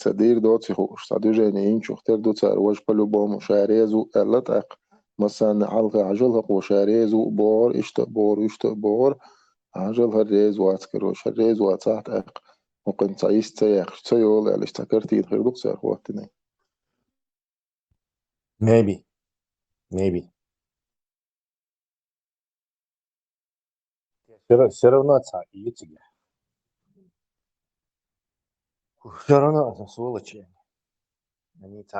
صدير دوت يخوش صدير جانين شختر دوت سأروش بلوبام شاريزو ألتق مثلا على عجلها وشاريزو بور اشتبور يشتبور عجلها الريز واتكروش الريز واتساعت أق ممكن تعيش تياق تيول اللي اشتكرتي غير دوت سأر وقتني maybe все равно цаите все равно сволочи.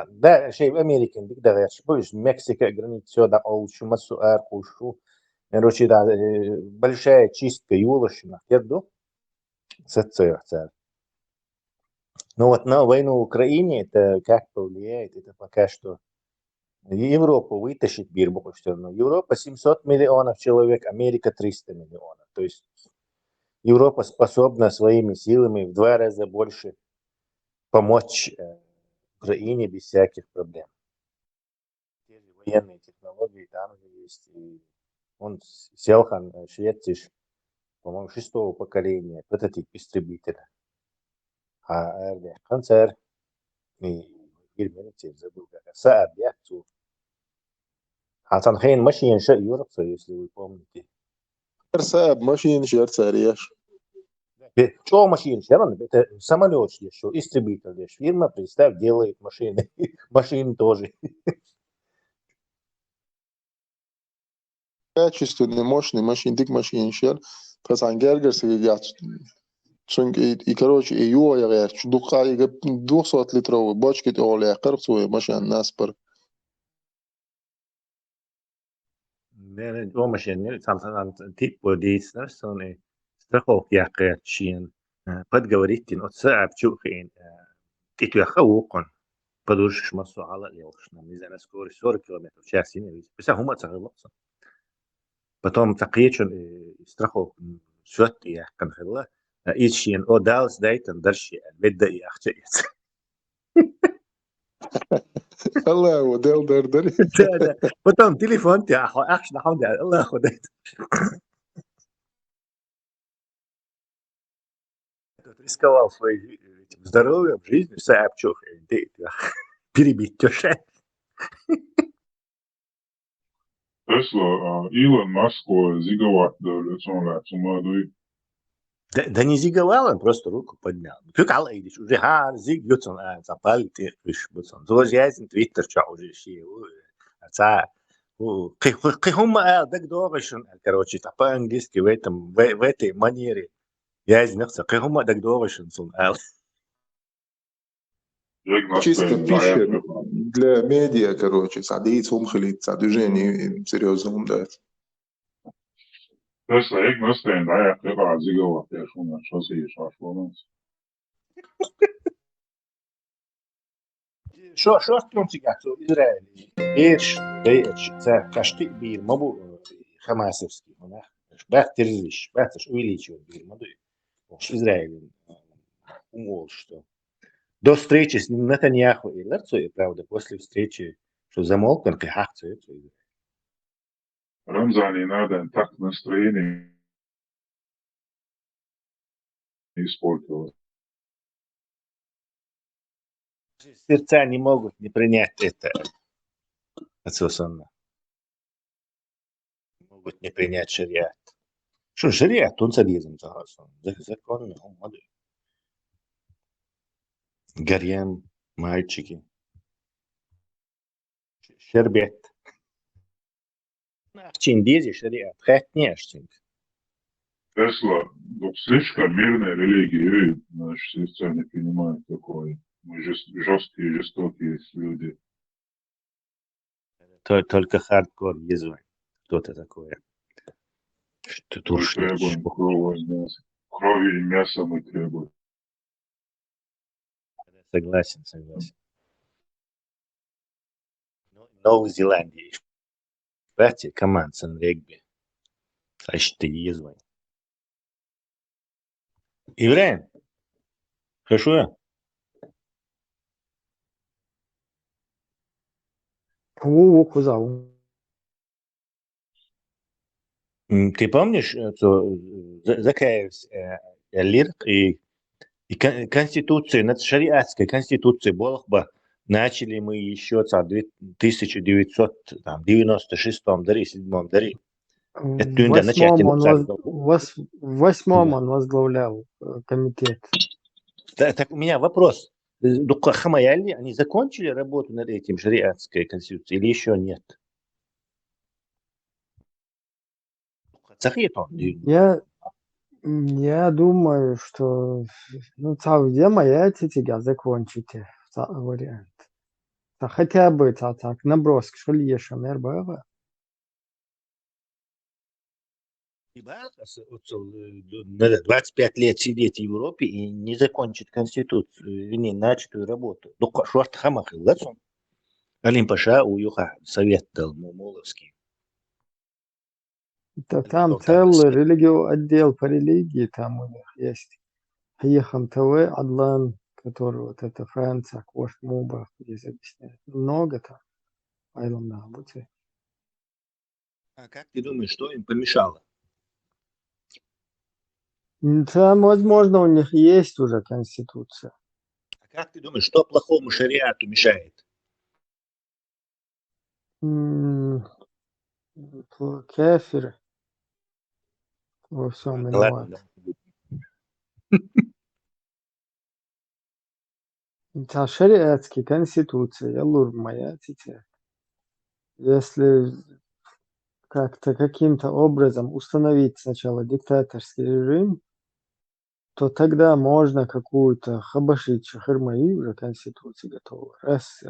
Да, شيء أمريكان بيقدر يشبهش Мексика границу да олшу массу аркушу. Короче, да, большая чистка юлошина. Ерду сацею царь. Но вот на войну в Украине это как повлияет? Это пока что Европу вытащит бирбу все равно. Европа 700 миллионов человек, Америка 300 миллионов. То есть Европа способна своими силами в 2 раза больше помочь Украине без всяких проблем. Те же военные технологии там же есть. И он Селхан, шведский, по-моему, 6-го поколения, прототип истребителя. А концерт, и германцы забыл, как Сааб, Яхту. Хасан Хейн машин Европа, если вы помните. ساب ماشي نشير ساريش Что машин? Это самолет, что истребитель, фирма, представь, делает машины. Машины тоже. качественный мощный машин дик машин شير بس عن جرجر سيجات çünkü короче يو يا غير دقة يجيب 200 لتر باشكت أولى قرص وماشي الناس بر Det машины, тип действия, что они страховки якорчين. Подговорить, от сааб чухин. Титу яхаукон. Подушишь массу على اليوش. Мизана скорость 40 км в час. Беса хума цаглоса. Потом такие страховку شوت يا كان خلا إيشين أو دالس دايتن درشي بدأ يأخذ الله هو ديل دردري потом телефон تي أخش نحن الله خديت рисковал своей здоровьем в жизни сообщил перебить тёше Tesla, Илон Маск зиговат дövlet сумадуй. Да не зиговал, он просто руку поднял. Как алла идиш, уже зиг ютсон, запали ты фиш бутсон. Тоже ясен твиттер ча уже ши. Кихум дак доришен, короче, по-английски в этой манере. Ясен нахса, кихум дак доришен сон ал. чисто пища для медиа, короче, садить умхлит, садужение серьезно умдать. Tesla ik nosteen daar ja zigovat ja schon zoals je zo voor شو تنتج إسرائيلي إيش بيش كشتي بير مبو خماسفسكي هنا بحترزش بحترش увеличивать бир мобу Израиль умол что до встречи с Нетаньяху и Лерцой, правда, после встречи, что замолк, он кахацию. Рамзани надо так настроение использовать. Сердца не могут не принять это. Отсосанно. Могут не принять шариат. Что шариат? Он садизм загасон. Закон, он молодой. Гарьян, мальчики. Шербет. Ахчин дези шариат. Хат не ахчин. Тесла слишком мирная религия, наши сердца не понимают такое. Мы жесткие, жестокие люди. Только хардкор язык. Что-то такое. Что Мы требуем крови и мяса мы требуем. Согласен. Новой Зеландии. Братья команд сан регби. Значит, ты язык. Иврен. Хорошо? Ты помнишь, что Закаев Лирк и И конституция, шариатская конституция, Болох бы начали мы еще в 1996 даре, 7 даре. Это В тюнда начать восьмом он, написали. в восьмом он возглавлял комитет. Так у меня вопрос. Хамаяли, они закончили работу над этим шариатской конституцией или еще нет? Я думаю, что цаудема я тебя закончите вариант. Хотя бы так наброски, что ли еще мербава. 25 лет сидеть в Европе и не закончить конституцию, не начатую работу. Шорт хамах и лацон. Алим Паша уюха совет дал Моловский. Там целый отдел по религии там у них есть. Хаехам ТВ, Адлан, который вот это Франция, Кошт Муба, здесь объясняет. Много там. Айлам на обуте. А как ты думаешь, что им помешало? Там, возможно, у них есть уже конституция. А как ты думаешь, что плохому шариату мешает? Кефир во всем виноват. Это шариатские конституции, я моя тетя. Если как-то каким-то образом установить сначала диктаторский режим, то тогда можно какую-то хабашить шахармаи, уже конституция готова. Раз,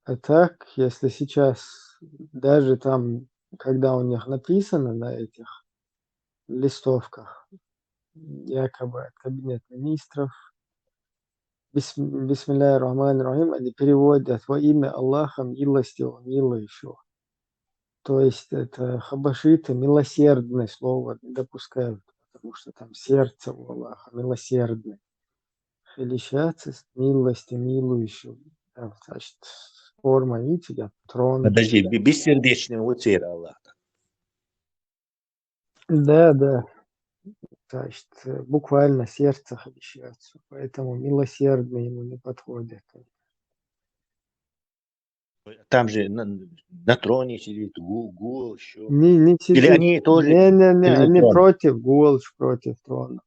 а так, если сейчас даже там, когда у них написано на этих листовках, якобы от Кабинета министров, Бисмилляхи рахмани рахим, они переводят во имя Аллаха милостивого, милующего. То есть это хабашиты милосердное слово не допускают, потому что там сердце у Аллаха милосердное. Величаться с милостью милующего. Значит, форма, видите, трон. Подожди, бессердечный уцер Аллах. Да. Значит, буквально сердце обещается. Поэтому милосердный ему не подходит. Там же на троне сидит Гул еще. Не сидит. Или они тоже... Не, они против Гулш, против трона.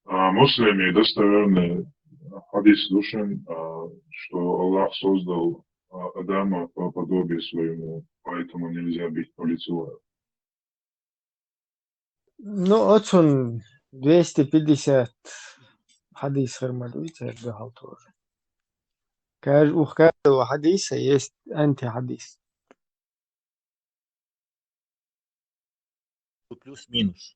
Муслими достоверный хадис душен, что Аллах создал Адама по подобию своему, поэтому нельзя бить по лицу. Вот он 250 хадис хармалуйте отдыхал тоже. У каждого хадиса есть антихадис. Плюс-минус.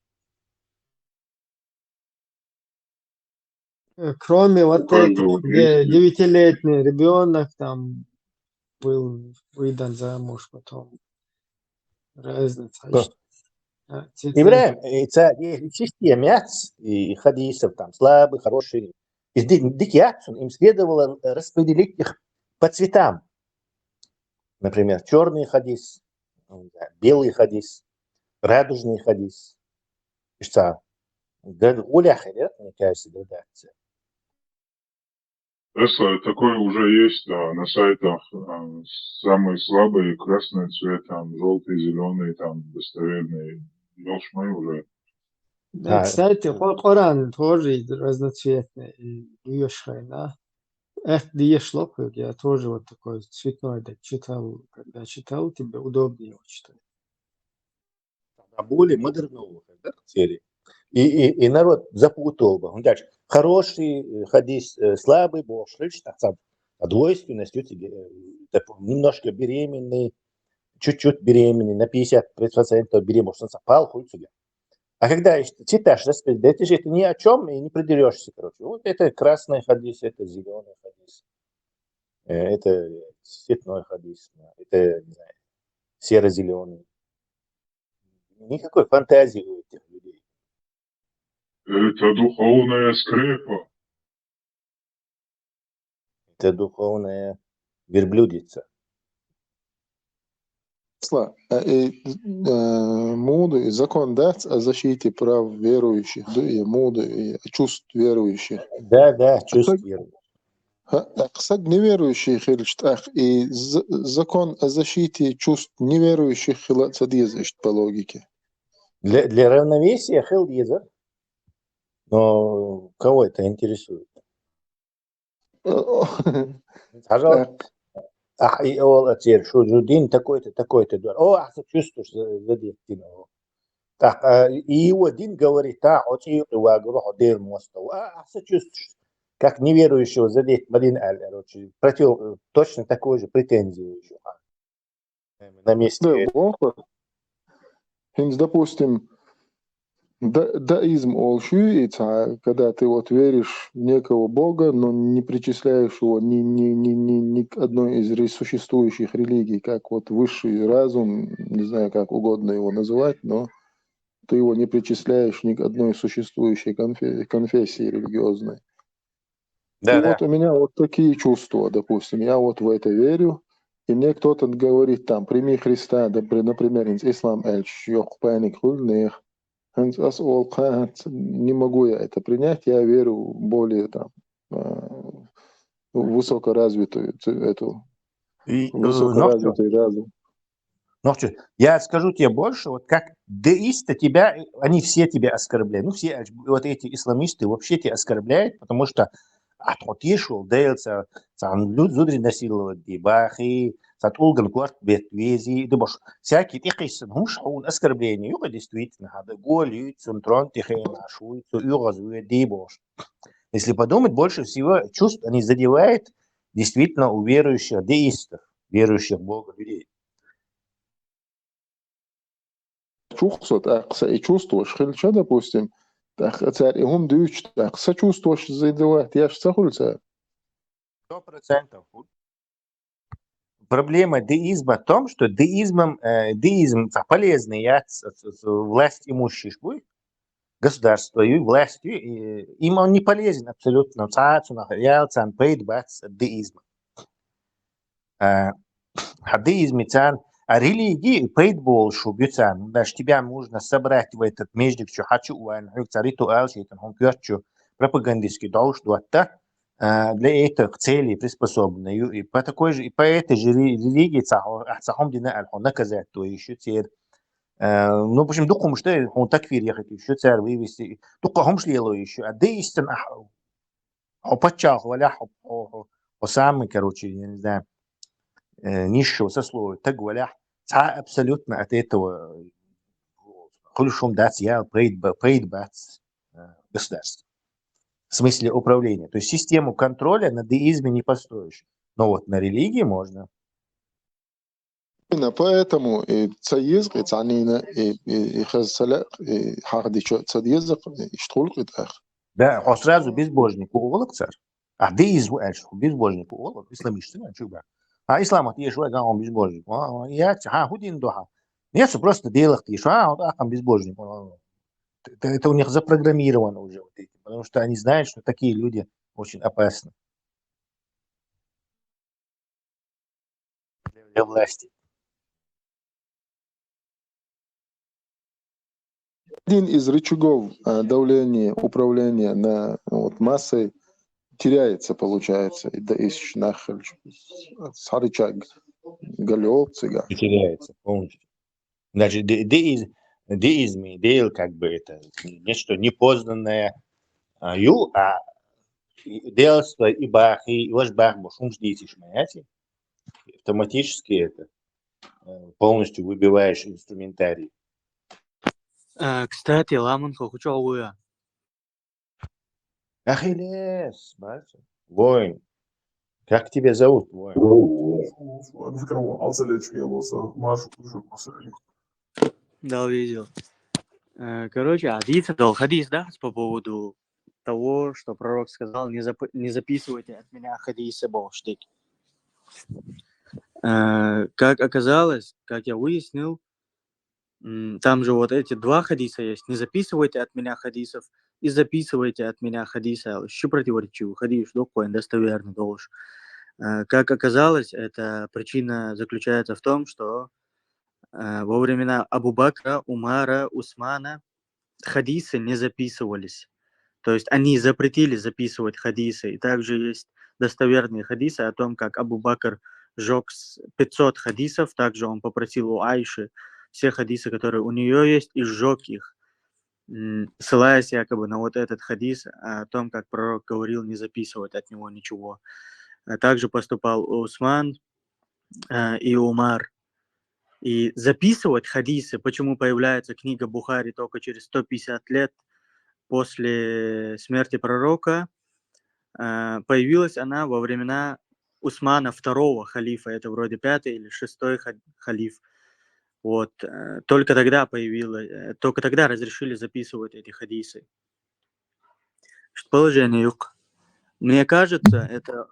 Кроме вот этих, где 9-летний ребенок там был выдан замуж потом. Разница. Ибраим, это система и хадисов там слабый, хороший. Им следовало распределить их по цветам. Например, черный хадис, белый хадис, радужный хадис. Мне кажется, градация. Такое уже есть на сайтах. Самые слабые красный цвет, там желтый, зеленый, там достоверный. Мой уже. Да, кстати, Коран тоже разноцветный. Да? Это Диешлоп, я тоже вот такой цветной читал. Когда читал, тебе удобнее его читать. Более модернового серии. И народ запутал бы. Он говорит, хороший хадис, слабый, больше, двойственность, немножко беременный, чуть-чуть беременный, на 50% беременный, что он запал, хуй сюда. А когда читаешь, ты же это ни о чем и не придерешься, короче. Вот это красный хадис, это зеленый хадис, это цветной хадис, это, не знаю, серо-зеленый. Никакой фантазии у этих людей. Это духовная скрепа. Это духовная верблюдица. Моду и закон дац о защите прав верующих, да, и моду и чувств верующих. Да, чувствую. Аксад неверующих и закон о защите чувств неверующих содействует по логике. Для равновесия хелдизер, но кого это интересует? Пожалуйста. И ол ответ, что день такой-то, такой-то. Чувствуешь, задет. Так, и его один говорит, дыр моста. Чувствуешь, как неверующего задеть Мадин против точно такой же претензии еще. На месте. Да, плохо. Допустим, даизм олшуется, когда ты вот веришь в некого Бога, но не причисляешь его ни к одной из существующих религий, как вот высший разум, не знаю, как угодно его называть, но ты его не причисляешь ни к одной существующей конфессии религиозной. Да. Вот у меня вот такие чувства, допустим, я вот в это верю, и мне кто-то говорит там, прими Христа, например, ислам не могу я это принять, я верю более там высокоразвитую разум. Ну что, я скажу тебе больше, вот как деисты тебя, они все тебя оскорбляют. Ну, все вот эти исламисты вообще тебя оскорбляют, потому что отошел, деется, люди насиловать, дебахи, улган кварт бетвези, дебош. Всякие тихисы, ну, шаун оскорбления, юга действительно, хада голь, центрон, тихина, шуйцу, югазуя, дебош. Если подумать, больше всего чувств они задевают действительно у верующих деистов, верующих в Бога людей. Чувствуешь, хельча, допустим, царь, и он дючь, сочувствуешь, задевает, я ж сахульца. 100%. Проблема деизма в том, что деизм полезный власть имущих государство и властью, им он не полезен абсолютно. Деизм. Деизм а религии пейдбол шубицан, даже тебя можно собрать в этот междик, что хочу, ритуал, что он пьет, пропагандистский должен дуата для этих целей приспособлены. И по этой же религии цахом дина аль наказать, то еще теперь. Ну, в общем, духом что он такфир ехать еще царь вывести. Духом шлело еще. А деистин подчах валя самый, короче, я не знаю, низшего сословия, так валя абсолютно от этого хулишум дать я прейдбац государства. В смысле управления. То есть систему контроля на деизме не построишь. Но вот на религии можно. Именно поэтому цаизг, цанина, и хазсаля, и хардичо цадизг, и штулк, Да, он сразу безбожник уголок царь. А деизм, безбожник уголок, исламист, чуба. А ислам от ешуа, он безбожник. Я худин духа. Нет, просто делах ешуа, он безбожник. Это у них запрограммировано уже, вот эти, потому что они знают, что такие люди очень опасны для власти. Один из рычагов давления, управления на массой теряется, получается. Рычаг галеот, цыган. Теряется полностью. Значит, деизм, как бы это нечто непознанное, делство и бах, и ваш бах, шум ждите, понимаете? Автоматически это полностью выбиваешь инструментарий. Кстати, Ламан Хохучауя. Ахиллес, воин. Как тебя зовут, воин? Да, видел. Короче, хадис, да, по поводу того, что пророк сказал, не записывайте от меня хадисы болштыки. Как оказалось, как я выяснил, там же вот эти два хадиса есть. Не записывайте от меня хадисов и записывайте от меня хадиса. Что противоречивый хадис, достоверный должен. Как оказалось, эта причина заключается в том, что во времена Абу Бакра, Умара, Усмана хадисы не записывались. То есть они запретили записывать хадисы. И также есть достоверные хадисы о том, как Абу Бакр сжег 500 хадисов. Также он попросил у Айши все хадисы, которые у нее есть, и сжег их, ссылаясь якобы на вот этот хадис о том, как пророк говорил не записывать от него ничего. Также поступал Усман и Умар. И записывать хадисы, почему появляется книга Бухари только через 150 лет после смерти пророка, появилась она во времена Усмана второго халифа, это вроде 5-й или 6-й халиф. Вот, только тогда только тогда разрешили записывать эти хадисы. Положение юг. Мне кажется, это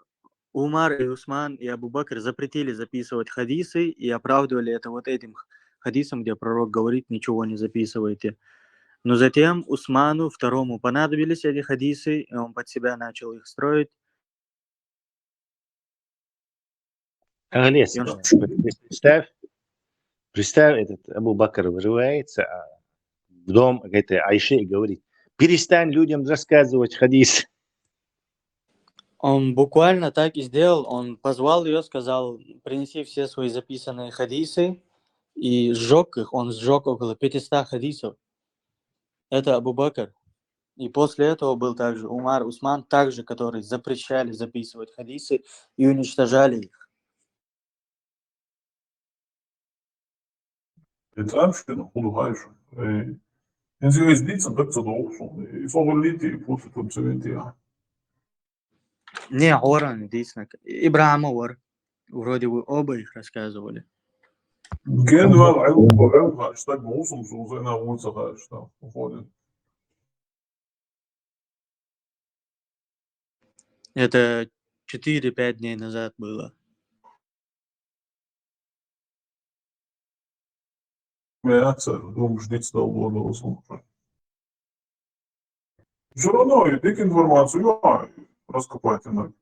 Умар и Усман и Абу Бакр запретили записывать хадисы и оправдывали это вот этим хадисом, где пророк говорит, ничего не записывайте. Но затем Усману второму понадобились эти хадисы, и он под себя начал их строить. Оглес, И он... представь, этот Абу Бакр вырывается в дом к этой Айше и говорит: перестань людям рассказывать хадис. Он буквально так и сделал. Он позвал ее, сказал, принеси все свои записанные хадисы, и сжег их. Он сжег около 500 хадисов. Это Абу Бакр. И после этого был также Умар, Усман, также, которые запрещали записывать хадисы и уничтожали их. Het ruimschkunnen onderwijs. En ze is niet zo dat ze ook zo. Ik zal wel niet die posten op 70 jaar. Не, Оран, единственное. Ибрахим Ор. Вроде вы оба их рассказывали. Ken wel heel sterk moslim zo zijn naar onze huis. Это 4-5 дней назад было. Ja, це думаю, ждіть стало було слухати. Все равно, и так информацию раскопать иногда.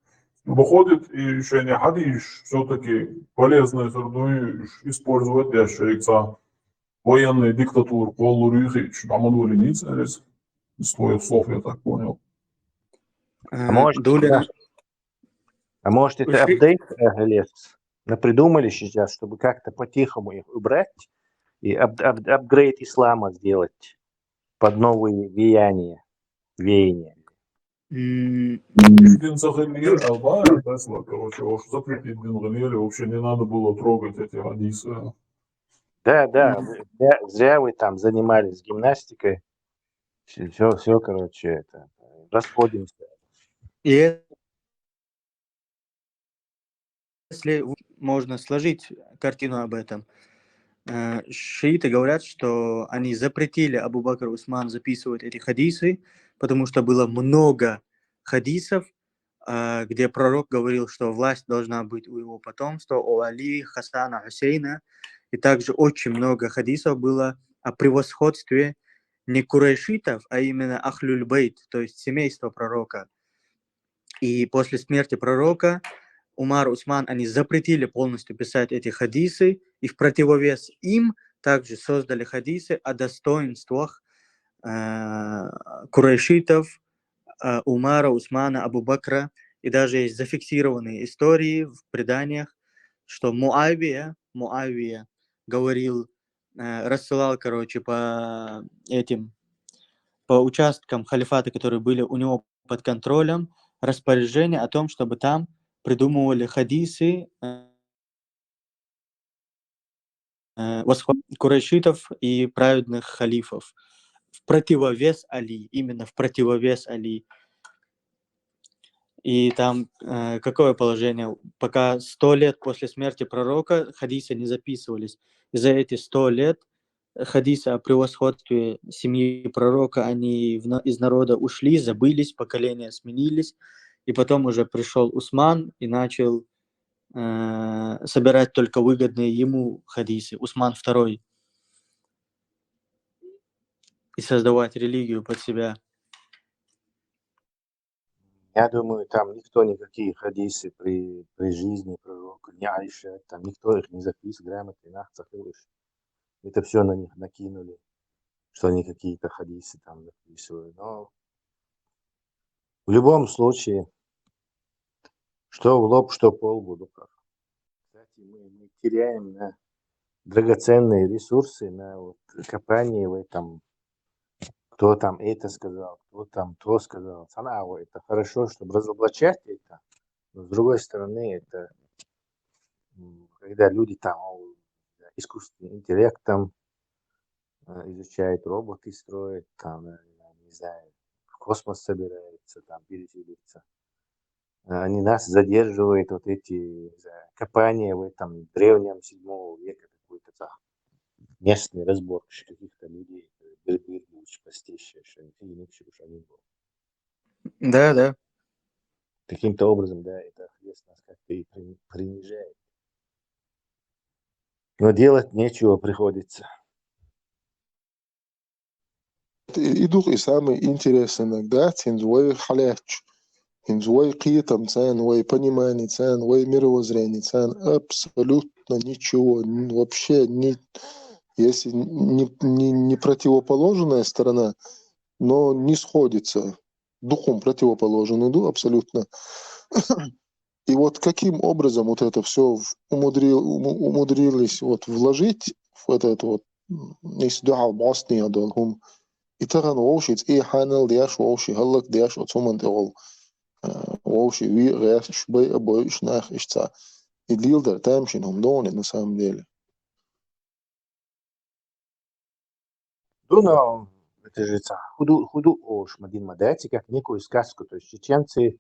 Выходит, и еще не хадиш, все-таки полезно использовать для шейца военной диктатуры, полурюхи, Мамаду Леницерис, из твоих слов, я так понял. А может это апдейт, Оглес? Напридумали сейчас, чтобы как-то по-тихому их убрать и апгрейд ислама сделать под новые веяния. Дин Сахалир, Албания, Тесла, короче, уж запретить Дин Ганели, вообще не надо было трогать эти хадисы. Да, зря вы там занимались гимнастикой. Все, короче, это, расходимся. И если можно сложить картину об этом, шииты говорят, что они запретили Абу Бакр Усман записывать эти хадисы, потому что было много хадисов, где пророк говорил, что власть должна быть у его потомства, у Али, Хасана, Хусейна. И также очень много хадисов было о превосходстве не курайшитов, а именно Ахлюль Бейт, то есть семейство пророка. И после смерти пророка Умар, Усман, они запретили полностью писать эти хадисы, и в противовес им также создали хадисы о достоинствах курайшитов, Умара, Усмана, Абу Бакра. И даже есть зафиксированные истории в преданиях, что Муавия говорил, рассылал, короче, по участкам халифата, которые были у него под контролем, распоряжение о том, чтобы там придумывали хадисы курайшитов и праведных халифов в противовес Али, именно в противовес Али. И там какое положение? Пока 100 лет после смерти пророка хадисы не записывались. И за эти 100 лет хадисы о превосходстве семьи пророка, они из народа ушли, забылись, поколения сменились. И потом уже пришел Усман и начал собирать только выгодные ему хадисы. Усман II. И создавать религию под себя. Я думаю, там никто никакие хадисы при жизни пророка, не Айша, там никто их не записывал, грамотный нахцах и выше. это все на них накинули, что они какие-то хадисы там записывают. Но в любом случае, что в лоб, что по лбу. Кстати, мы теряем на драгоценные ресурсы, на вот копание в этом, кто там это сказал, кто там то сказал. Санао, это хорошо, чтобы разоблачать это, но с другой стороны, это когда люди там искусственным интеллектом изучают, роботы строят, там, не знаю, в космос собираются, там, переселиться. Они нас задерживают, вот эти, не знаю, копания в этом древнем 7 века, какой-то там местный разборки каких-то людей, бербербуч, постейшие, что они был. Да. Каким-то образом, да, это хрест нас как-то и принижает. Но делать нечего приходится. يدوق самый интересный иногда, тинзуэй халяч, тинзуэй китам цен, уэй понимание цен, уэй мировоззрение цен, абсолютно ничего, вообще не, если не противоположная сторона, но не сходится, духом противоположен иду абсолютно. И вот каким образом вот это все умудрились вот вложить в этот вот нисдуал босния долгум. И таган воуши и ханел дяш воуши халлак дяш отсуман теол воуши ви рэш бэй абой шнах ишца. И дилдер тамшин хумдони на самом деле. Но это же худу ош мадин мадати, как некую сказку. То есть чеченцы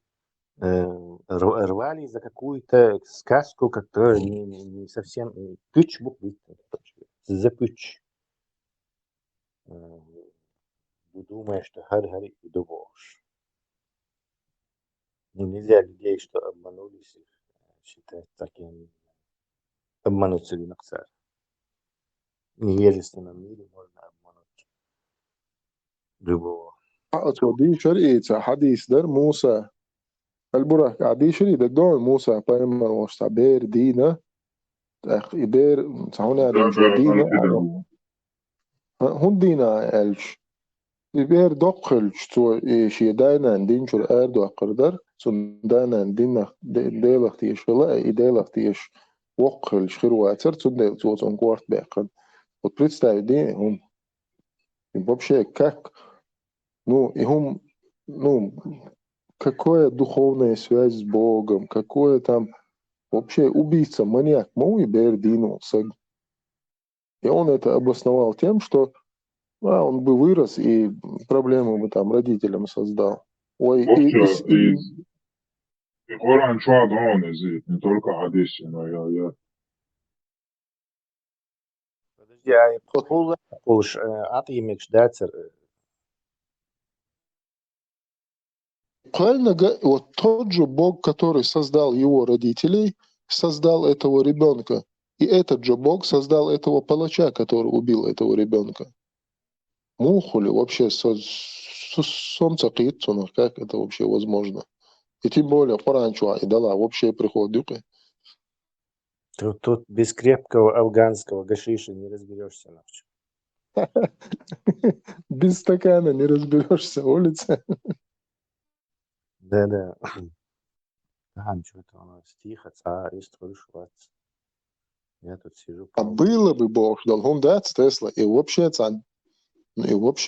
рвали за какую-то сказку, которая не совсем пüç бук за пüç. Думая, что хари и дубош. Нельзя людей, что обманулись, их считать таким обмануть целинаксар. В невежественном мире можно обмануть любого. دي شرقي حديث در موسى البرك عدي شري دقدون موسى بايمر وشتعبير دينا إبير تعوني عدين شو دينا هون دينا ألش إبير دقل شتو شي داينا عندين شو الأردو أقردر سن دانا عندنا ديلك تيش ولا إديلك تيش وقل شخير واتر سن ديل تو تنقوارت بيقن وتبريتستاي دي هم вообще как ну и هم ну какая духовная связь с Богом, какое там вообще убийца, маньяк, мой бердинулся. И он это обосновал тем, что он бы вырос и проблемы бы там родителям создал. Ой, Коран чуад он язык, не только хадиси, но я. Подожди, а Полш атимекш дацер. правильно, вот тот же Бог, который создал его родителей, создал этого ребенка. И этот же Бог создал этого палача, который убил этого ребенка. Мухули вообще солнце китсуна, как это вообще возможно? И тем более Коранчуа и дала вообще приход дюка. Тут без крепкого афганского гашиша не разберешься ночью. Без стакана не разберешься улица. Да. Ага, что-то у нас тихо, ist ruhig. Я тут сижу. А было бы Бог, долгом дать Тесла, и вообще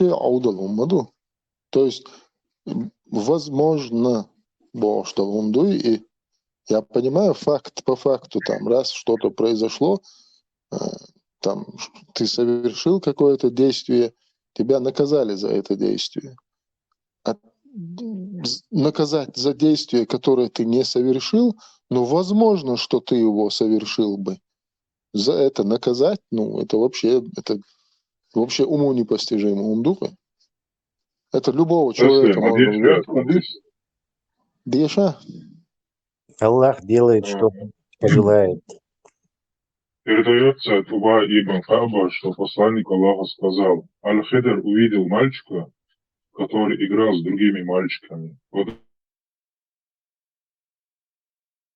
аудалом маду. То есть, возможно, Бог, что он дуй, и я понимаю факт по факту, там, раз что-то произошло, там, ты совершил какое-то действие, тебя наказали за это действие. А наказать за действие, которое ты не совершил, но возможно, что ты его совершил бы. За это наказать, это вообще уму непостижимо, ум духа. Это любого человека можно убить. Деша? Аллах делает, что пожелает. Передается от Уба ибн Хаба, что посланник Аллаха сказал: Аль-Хидр увидел мальчика, который играл с другими мальчиками.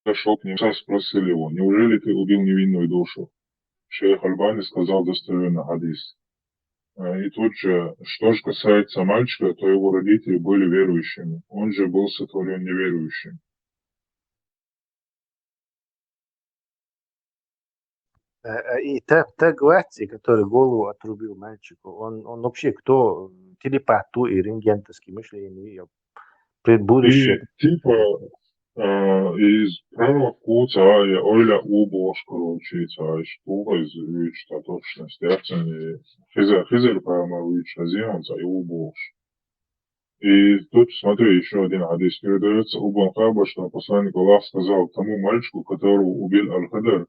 Подошел к нему, спросил его: неужели ты убил невинную душу? шейх Альбани сказал достоверный хадис. И тут же, что же касается мальчика, то его родители были верующими. Он же был сотворен неверующим. И Тагвати, который голову отрубил мальчику, он вообще кто? Телепату и рентгентовское мышление, предбудущее. И типа из пророку царя Ойля Убош, короче, царь, что из вичта точности, и Хизер прямо вичта земца и Убош. И тут, смотри, еще один хадис передается у Банхаба, что посланник Аллах сказал тому мальчику, которого убил Аль-Хадр,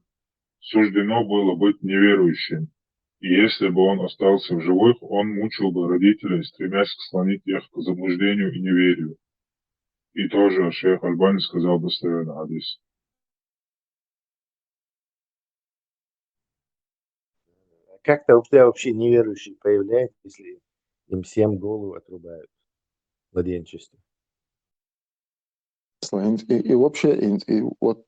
суждено было быть неверующим. И если бы он остался в живых, он мучил бы родителей, стремясь склонить их к заблуждению и неверию. И тоже шейх Альбани сказал достоверный хадис. Как-то у тебя вообще неверующий появляется, если им всем голову отрубают в младенчестве. И вообще, и вот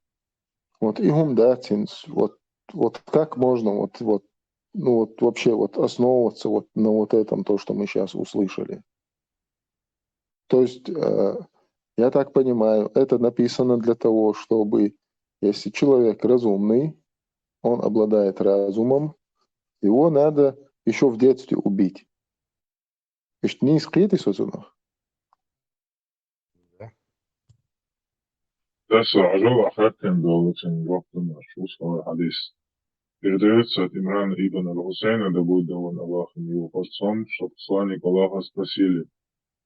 и гумдатин, вот как можно ну вот вообще вот основываться вот на вот этом, то, что мы сейчас услышали. То есть, я так понимаю, это написано для того, чтобы, если человек разумный, он обладает разумом, его надо еще в детстве убить. Ведь не искрит созунах. Tässä Ажова Хаттин был очень важным свой хадис. Передается от Имрана ибн Аль-Хусейна, да будет доволен Аллахом его отцом, что посланник Аллаха спросили: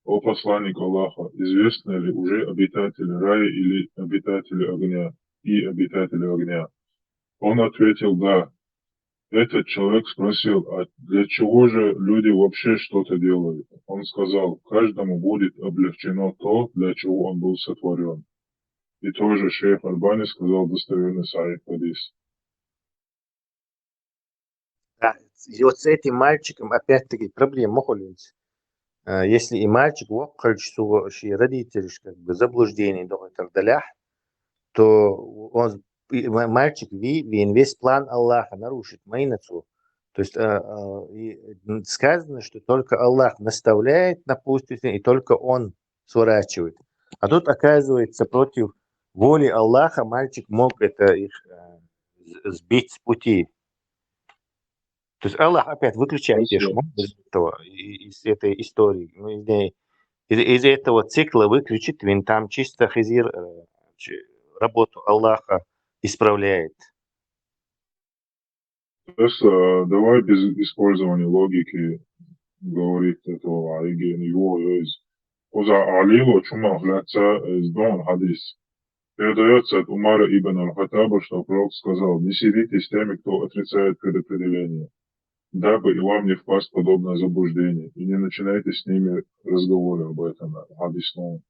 «О посланник Аллаха, известны ли уже обитатели рая или обитатели огня и обитатели огня?» Он ответил: «Да». Этот человек спросил: «А для чего же люди вообще что-то делают?» Он сказал: «Каждому будет облегчено то, для чего он был сотворен». И тоже шейх Альбани сказал достоверный сахих хадис. Да, и вот с этим мальчиком опять-таки проблема, Холинс. Если и мальчик количество родителей как бы заблуждений и так далее, то он, мальчик весь план Аллаха нарушит майнацу. То есть сказано, что только Аллах наставляет на путь, и только Он сворачивает. А тут, оказывается, против воли Аллаха мальчик мог это их сбить с пути. То есть Аллах опять выключает из этой истории. Из этого цикла выключит, он там чисто хизир работу Аллаха исправляет. Давай без использования логики говорить этого Айген его из Уза Алилу чума хляца из Дон хадис. Передается от Умара ибн Аль-Хаттаба, что пророк сказал: «Не сидите с теми, кто отрицает предопределение, дабы и вам не впасть в подобное заблуждение, и не начинайте с ними разговоры об этом». Хадис новый.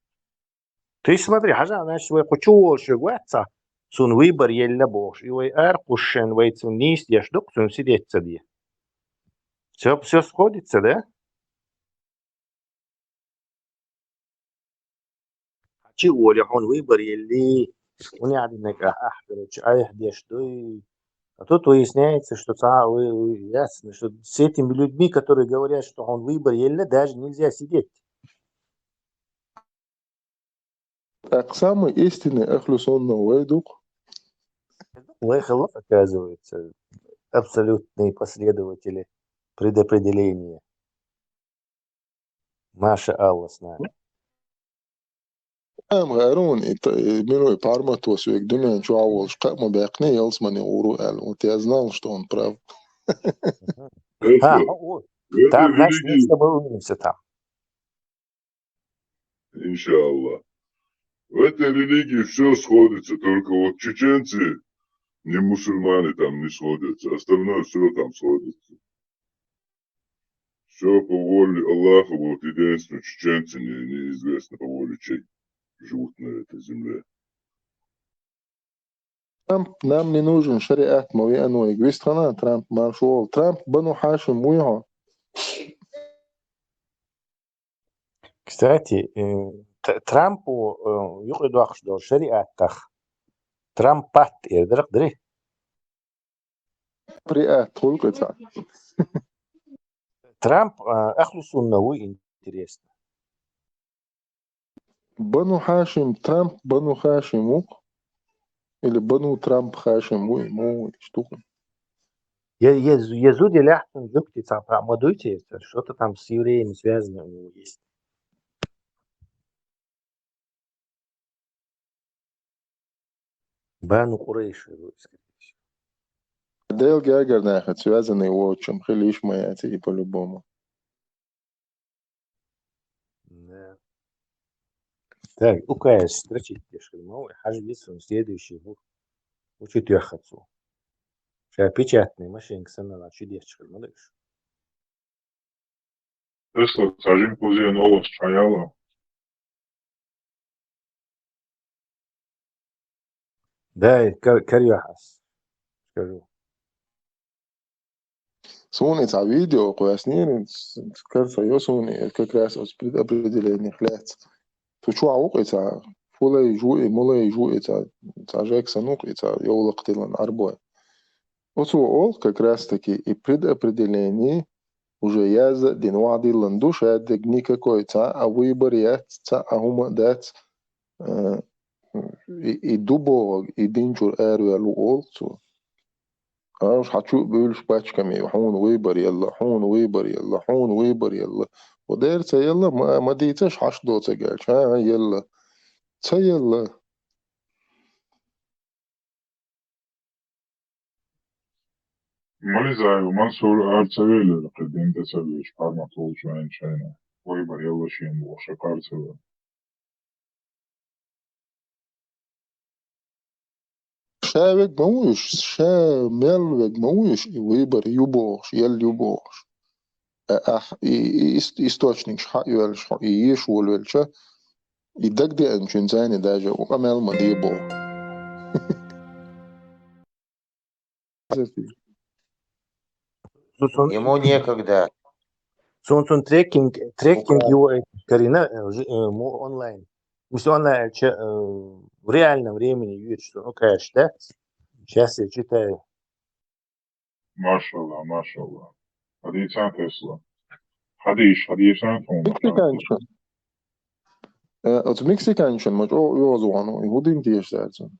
То есть смотри, значит, вы хочу шагаться, сун выбор еле бош, и вы аркушен вейцун нист, я жду, сун сидеть сади. Все сходится, да? Чего ли он выбор еле, у меня один короче, дешь, а тут выясняется, что ясно, что с этими людьми, которые говорят, что он выбор еле, даже нельзя сидеть. Так самый истинный Ахлюсонна Уайдук. Лехалов, оказывается, абсолютные последователи предопределения. Маша Алла с нами. غيرون منو пармату свек думаю, что авол шкак мы бекне елсмани уру эл. Вот я знал, что он прав. Там, значит, мы с тобой увидимся там. Иншаллах. В этой религии все сходится, только вот чеченцы, не мусульмане там не сходятся, остальное все там сходится. Все по воле Аллаха, вот единственное, чеченцы неизвестно по воле чей живут на этой земле. Нам не нужен шариат мовианой. Где страна Трамп маршал? Трамп бану хашим муйха. Кстати, Трампу يقعدوا أخشوا شريعة تخ Трампат يدرك دري Прият, только это. Трамп أخلص إنه интересно. Бану Хашим Трамп, Бану Хашиму, или Бану Трамп Хашиму, ему штука. Езуди ляхтун зюкти модуйте, что-то там с евреями связано у него есть. Бану Курейши, скорее всего. Дейл Гагер нахер, связанный отчим, хилиш моя, и по-любому. Да. Так, УКС, строчить пешком, хажбисон, следующий год. Учит я хочу. Сейчас печатный машинка сама чудесчик, молодежь. Тесла, сажим кузен олос чаяла. Да, карьяхас, скажу. Сунец, а видео, пояснение, кажется, я суни, как раз определение хлеб. Tu شو عوقتها فولا يجوي مولا يجوي تا Джексон это ёлоктилан арбой. Вот ол как раз таки и предопределение уже я за динвади ландуш это никакой а выбор я а хума дат и дубо и динчур эру лу ол تو مش هتشوف بيقولش باتشكامي حون ويبر يلا حون ويبر يلا حون ويبر يلا ودير يلا ما ديتش حش دوت قالش ها يلا يلا Мalizаю, Мансур Арцевели, قدم تسويش قارنا طول شوين شينا. ويبر يلا شين وشا قارцева. شاوك موش شا ملوك موش ويبر يبوش يل يبوش источник шха юэлш иеш улвэлча идак де анчун зайне даже уамел мадибо Ему некогда. Сон трекинг его Карина онлайн. Все онлайн в реальном времени видит, что, ну, конечно, да? Сейчас я читаю. Машалла, машалла. Хадисан Тесла. Хадишан Том. مكسيكانشن от мексиканшен мож о йозуано иудин тиешдерцен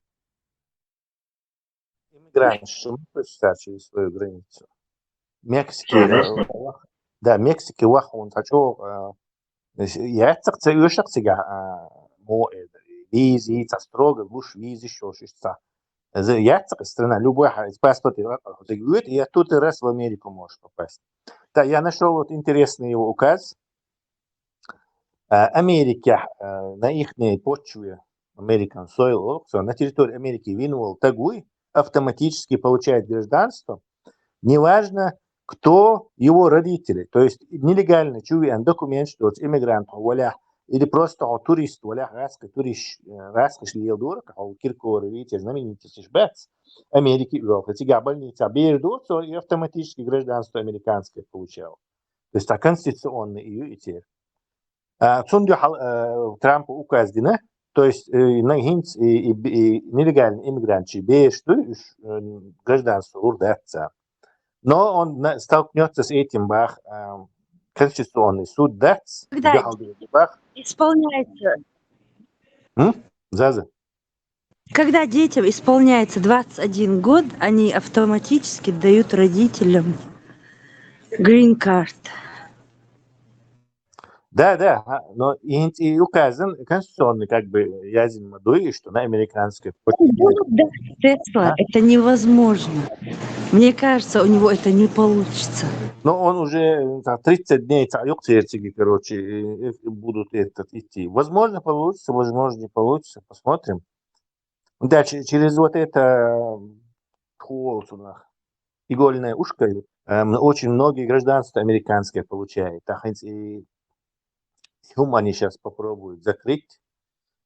Иммигрант, что мы прочитать через свою границу. Мексики, Совместно. да, Мексики вахон тачо яцак цаюшак сега мо визи строго гуш визи шошишца. Яцак страна любой паспорт загует, и оттуда раз в Америку можешь попасть. Да, я нашел вот интересный его указ. Америка на их почве American Soil, на территории Америки винул тагуй, автоматически получает гражданство, неважно, кто его родители. То есть нелегально чувствует документ, что иммигрант, или просто турист, раска шлиелдурка, Киркор, видите, знаменитый шбец Америки, эти больницы, бердурцо и автоматически гражданство американское получал. То есть конституционный ее и теперь. Цунду Трамп указ дина, то есть нагинц и нелегальный иммигрант без гражданства урдаться. Но он столкнется с этим бах конституционный суд дац. Когда исполняется? Заза. Когда детям исполняется 21 год, они автоматически дают родителям green card. Да, но и указан конституционный, как бы, язин мадуи, что на американской почве. Тесла, это невозможно. Мне кажется, у него это не получится. Но он уже 30 дней, короче, будут идти. Возможно, получится, возможно, не получится. Посмотрим. Да, через вот это игольное ушко очень многие гражданства американские получают. И они сейчас попробуют закрыть.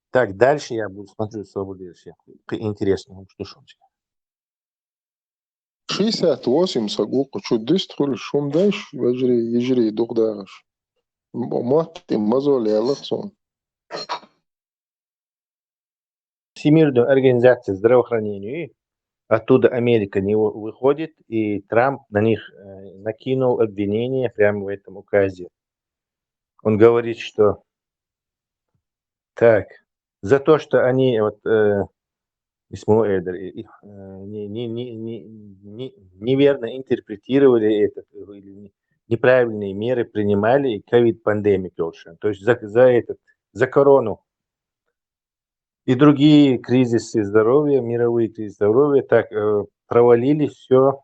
Так, дальше я буду смотреть свободу. Интересно, что 68 сагук شو دستخل شو مداش يجري دغداش مات مازول يلخصون Всемирную организацию здравоохранения Оттуда Америка не выходит, и Трамп на них накинул обвинение прямо в этом указе. Он говорит, что так, за то, что они неверно интерпретировали это, или неправильные меры принимали, и ковид-пандемию. То есть за корону и другие кризисы здоровья, мировые кризисы здоровья, так провалились все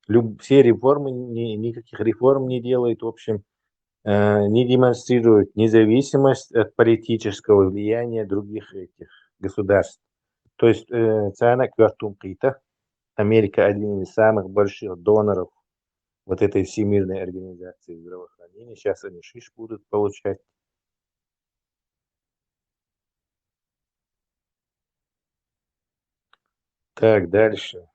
реформы, никаких реформ не делают, в общем, не демонстрируют независимость от политического влияния других этих государств. То есть Америка один из самых больших доноров вот этой Всемирной организации здравоохранения. Сейчас они шиш будут получать. Так, дальше.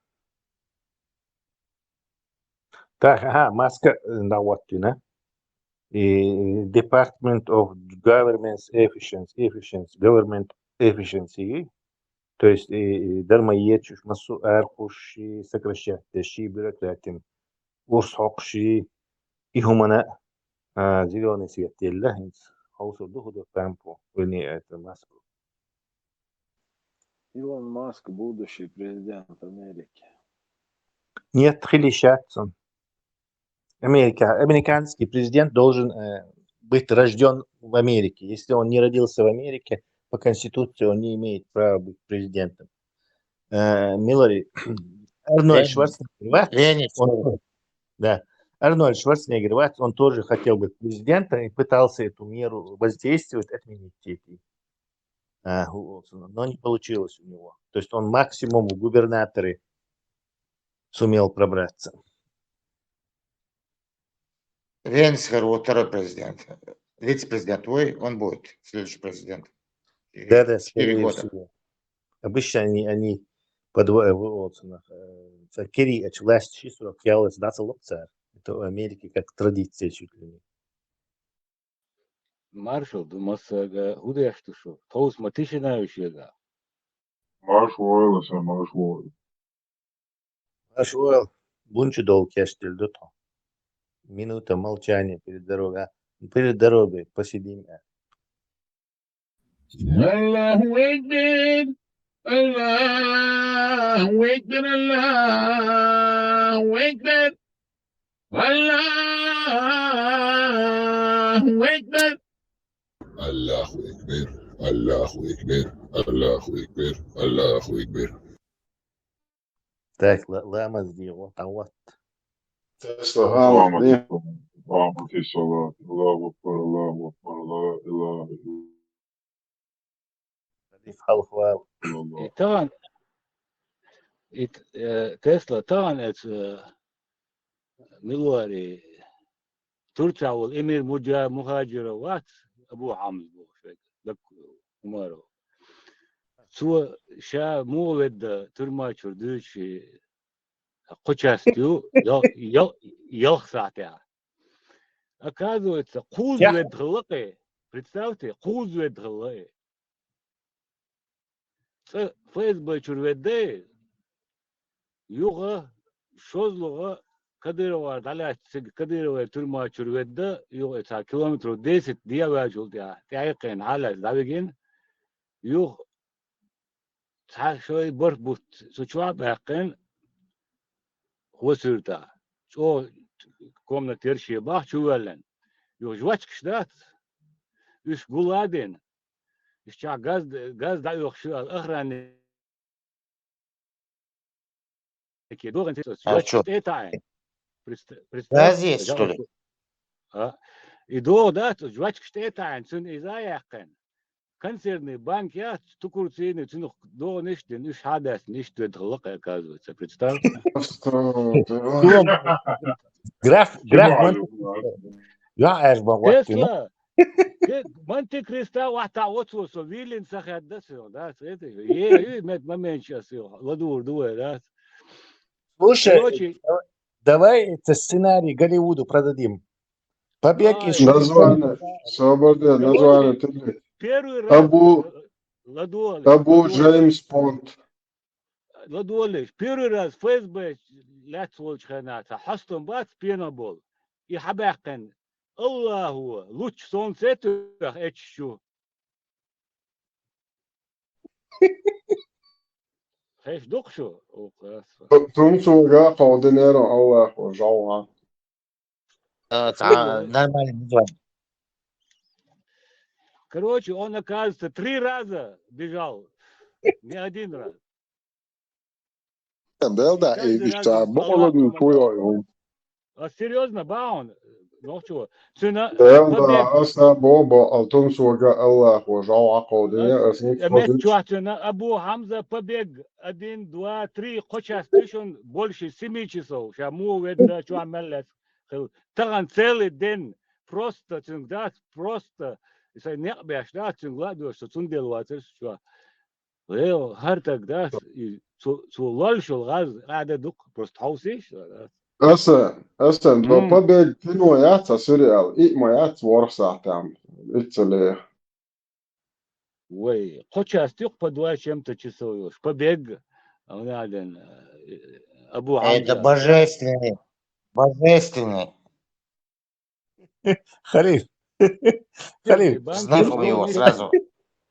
Так, Маска Наваттина. И Department of Government Efficiency, то есть дармаечуш массу архуши сокращающий бюрократин урсхокши и хумана зеленый свет телла хаусу духу тампу не это Маску. Илон Маск будущий президент Америки. Нет, хилищатся. Американский президент должен быть рожден в Америке. Если он не родился в Америке, по Конституции он не имеет права быть президентом. Миллари, Арнольд Шварценеггер, Арнольд Шварценеггер, он тоже хотел быть президентом и пытался эту меру воздействовать, отменить эти, но не получилось у него. То есть он максимум в губернаторы сумел пробраться. Венсхер, вот второй президент. Вице-президент твой, он будет следующий президент. Да, 4 скорее года. всего. Обычно они подводят. Кери, власть чисто является дацелопцар. Это в Америке как традиция чуть ли не. Маршал, думаса, худештушу. Тоус матишинающего. Маршвойл, это маршвойл. Ашуэл, бунчу дол кештельдо. Минута молчания перед дорогой. Перед дорогой посидим. Аллаху Акбар, Аллаху Акбар, Аллаху Акбар, Аллаху Акбар. Аллаху Акбар, Аллаху Акбар, Аллаху Акбар, Аллаху Акбар. Так, лама сделал. А вот. Аллаху Акбар, Аллаху Акбар, Аллаху Акбар, Аллаху Акбар. Халхвал. طبعا تسلا طبعا ملواري ترجع والامير مهاجر وات ابو حامد بو لك عمره سو شا مو ود ترما чурдуч قочастю ёх саатя оказывается куз вед глыки представьте куз вед глыки ФСБ чурведе юга шозлуга Кадырова даля Кадырова турма чурведе юга та километр 10 дия жолда тайкын hala давигин юг та шой борбут сучва бакын хосурда чо комнатер шебах чувален юг жвач кшдат үш гуладен İşte gaz da yok şu ahranı ki doğru это Газ есть, что ли? и до да жвачка что это цун изаяхен консервный банк я тукурцины цун до нечто не шадас нечто длок оказывается представь Граф я Тесла Манте Креста вата отсо вилин сахаддасо да это момент сейчас ладур дуэ да Слушай, давай это сценарий Голливуду продадим. Побег из Название, свобода, название. Первый раз Табу Джеймс Бонд. ладуалиш. Первый раз ФСБ لا تولش خناتا حصتم بات بينابول يحبقن الله هو لوش صون سيتو اتشو خيش دقشو او قاسفة Tumsuga koordinera Allah och Jawa. Нормально называем. Короче, он, оказывается, 3 раза бежал, не 1 раз. Bel da Каждый раз işte Allah bolu bir помогал. koyuyor. А серьезно, Баун, ну чего, цена Bel побег, da asla bobo Tumsuga Allah och Jawa koordinera sin Мес kozic. Чуахтина, Абу Хамза побег 1, 2, 3, хоть он больше 7 часов. Шаму видно, что амелец. Таган целый день просто, да, просто. Если не объяснишь, да, ладно, что цунделуатер, что. Лео, хартак, да, и цулальшул газ, гада дук, просто хаусиш. Asa do побег кино яца сериал. И моя творса там. Итцеле. Ой, хоть тюк по 2 чем-то часов. Побег. Он один, Абу Это Хамза. божественный. Божественный. Халиф. Халиф. Знаком его сразу.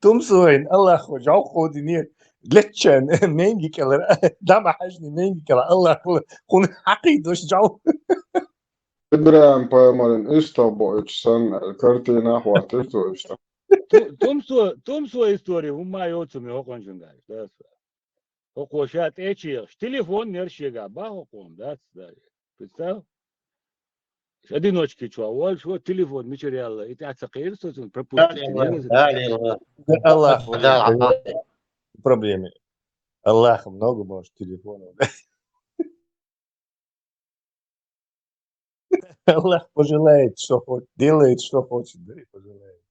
Tumsuin, Allah hoca koordinier. Gletchen, mengi keller. Dama hajni mengi keller. Allah kun haqidosh jaw. İbrahim Paymar'ın İstanbul için kartına hvatıftı işte. Том свою историю, у моей отцу окончен, да. Окошат эчи, телефон нершега, бахоком, да. Представь? Одиночки чувак, что телефон, материалы, и ты отсакаешь, что он пропустит. Allah Да, проблемы. Allah много может телефонов. Allah пожелает, что хочет, делает, что хочет, да и пожелает.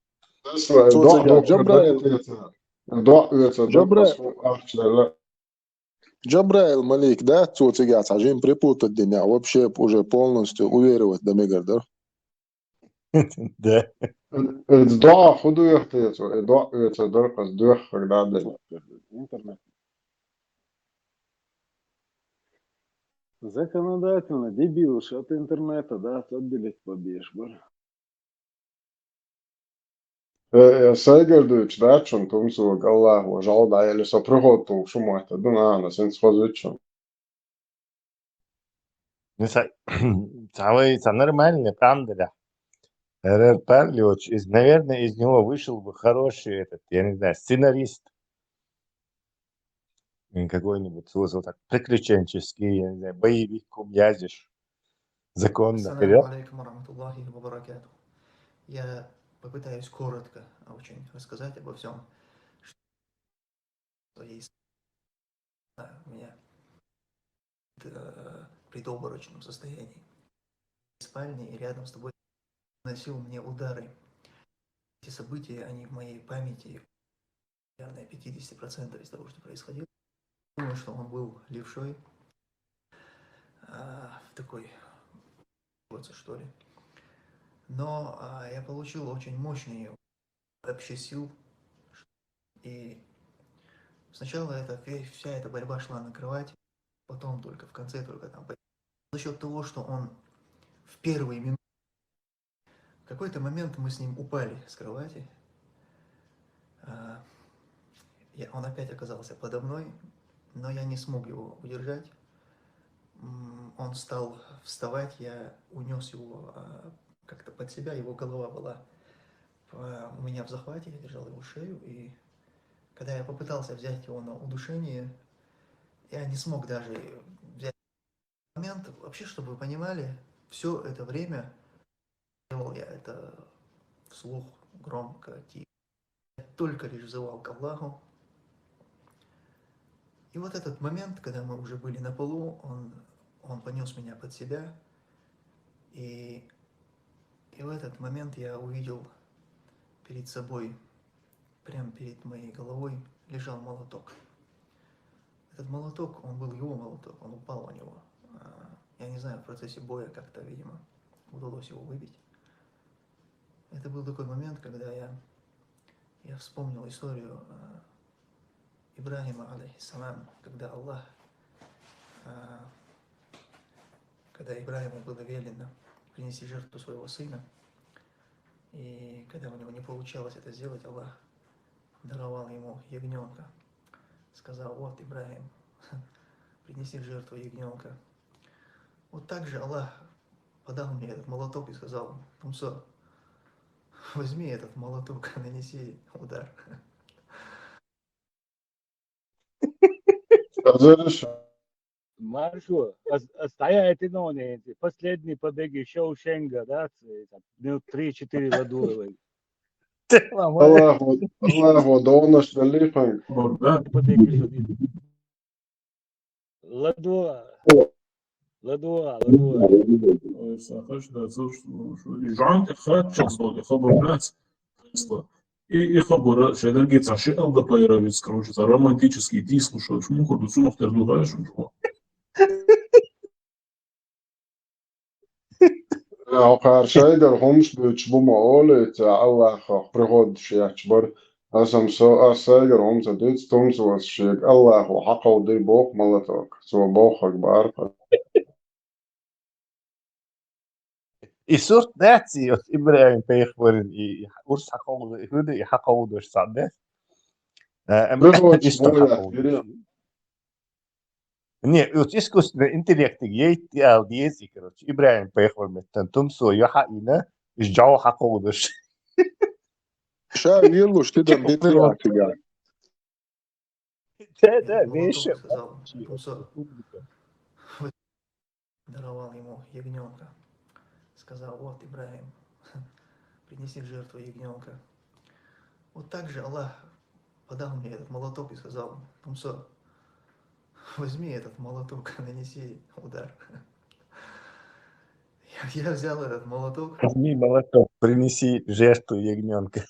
Джабраил Малик, да, цуцигяц, ажим припутать дня, вообще уже полностью уверовать до мегарда. Да. الضاع خدوا يحتاجوا الضاع يتصدر قصدوه خداد Интернет. Законодательно, дебил, что от интернета, да, отбились побежь, боже. Saygırdı da çun tumsu Allah ve jalda eli saprohotu şu muhta duna ana sen sfazıçın. Нормально, правда, да. Рэр Парлиоч, наверное, из него вышел бы хороший этот, я не знаю, сценарист. Какой-нибудь создал так приключенческий, я не знаю, боевик, кумязишь. Законно. Ассаламу алейкум ва баракату. Я попытаюсь коротко очень рассказать обо всем, что есть у меня в предобморочном состоянии. В спальне и рядом с тобой наносил мне удары. Эти события, они в моей памяти, наверное, 50% из того, что происходило. Думаю, что он был левшой в такой, что ли. Но я получил очень мощный вообще сил. И сначала вся эта борьба шла на кровати, потом только в конце, только там. За счет того, что он в первые минуты, в какой-то момент мы с ним упали с кровати. Он опять оказался подо мной, но я не смог его удержать. Он стал вставать, я унес его как-то под себя, его голова была у меня в захвате, я держал его шею, и когда я попытался взять его на удушение, я не смог даже взять момент. Вообще, чтобы вы понимали, все это время делал я это вслух, громко, тихо. Я только лишь взывал к Аллаху. И вот этот момент, когда мы уже были на полу, он понес меня под себя, и в этот момент я увидел перед собой, прямо перед моей головой, лежал молоток. Этот молоток, он был его молоток, он упал на него. Я не знаю, в процессе боя как-то, видимо, удалось его выбить. Это был такой момент, когда я вспомнил историю Ибрахима, алейхиссалам, когда Аллах, когда Ибрахиму было велено принести жертву своего сына, и когда у него не получалось это сделать, Аллах даровал ему ягненка. Сказал: вот, Ибрахим, принеси в жертву ягненка. Вот так же Аллах подал мне этот молоток и сказал: Тумсо, возьми этот молоток, нанеси удар. Маршу, стоять и ноги, последний побег Шоушенга, да, 3-4 ладуровой. Аллаху донаш далихай. Да. Побег еще. Ладуа. Сахаш, да, Жан, хатча, хабар наци. И хабара, шайдар геца, шеал да пайравец, короче, романтический диск, что шмуху, до сумах тердугаешь, что. Aqar shaydar hums büç bu maolet Allah prihod shiyachbar asam so asaygar hums adut tums was shig Allah wa haqaw di bok malatok so bok akbar. I sort nätsi, jos Ibrahim peikhvorin i urs haqawdu, hudu I haqawdu sadde. Prihod Isto shmoya haqawdu. Не, вот искусственный интеллект есть диези, короче. Ибрахим пeikhvor metten tumso yahaina is jaw haqawdush. Sha yillu shtida bitliati ya. Да, вещи. Сказал: Тумсо, даровал ему ягненка. Сказал: вот, Ибрахим, принеси в жертву ягненка. Вот так же Аллах подал мне этот молоток и сказал: Тумсо, возьми этот молоток, нанеси удар. Я взял этот молоток. Возьми молоток, принеси жертву ягненка.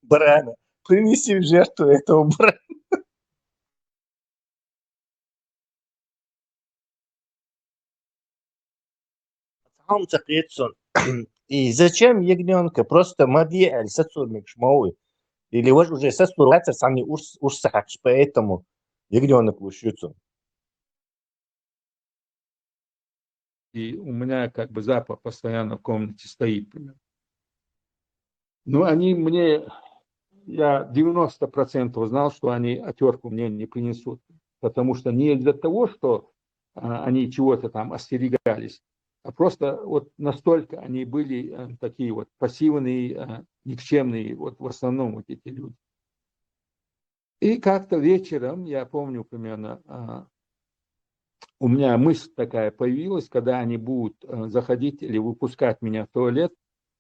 Барана. Принеси в жертву этого барана. И зачем ягненка? Просто мадье аль сацурмик шмауи. Или уже сацурваться сами урсахакш, поэтому ягненок лущутся. И у меня как бы запах постоянно в комнате стоит. Ну, они мне, я 90% знал, что они отерку мне не принесут. Потому что не из-за того, что они чего-то там остерегались, а просто вот настолько они были такие вот пассивные, никчемные, вот в основном вот эти люди. И как-то вечером, я помню примерно, у меня мысль такая появилась, когда они будут заходить или выпускать меня в туалет,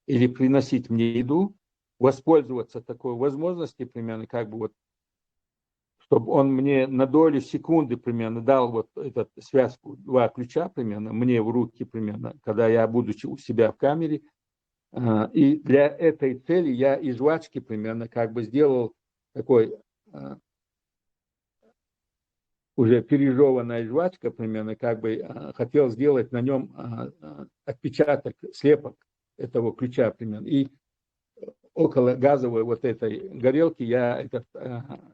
или приносить мне еду, воспользоваться такой возможностью примерно, как бы вот, чтобы он мне на долю секунды примерно дал вот эту связку, 2 ключа примерно, мне в руки примерно, когда я, будучи у себя в камере. И для этой цели я из жвачки примерно как бы сделал такой уже пережеванная жвачка примерно, как бы хотел сделать на нем отпечаток, слепок этого ключа примерно. И около газовой вот этой горелки я эту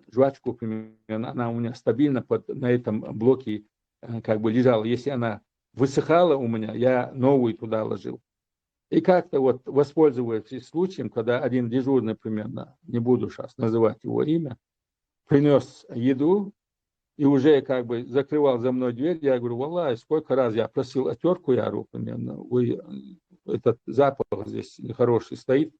жвачку примерно, она у меня стабильно на этом блоке как бы лежала. Если она высыхала у меня, я новую туда ложил. И как-то вот воспользовавшись случаем, когда один дежурный примерно, не буду сейчас называть его имя, принес еду, и уже как бы закрывал за мной дверь, я говорю: валлахи, сколько раз я просил отерку, я говорю, примерно, этот запах здесь хороший стоит.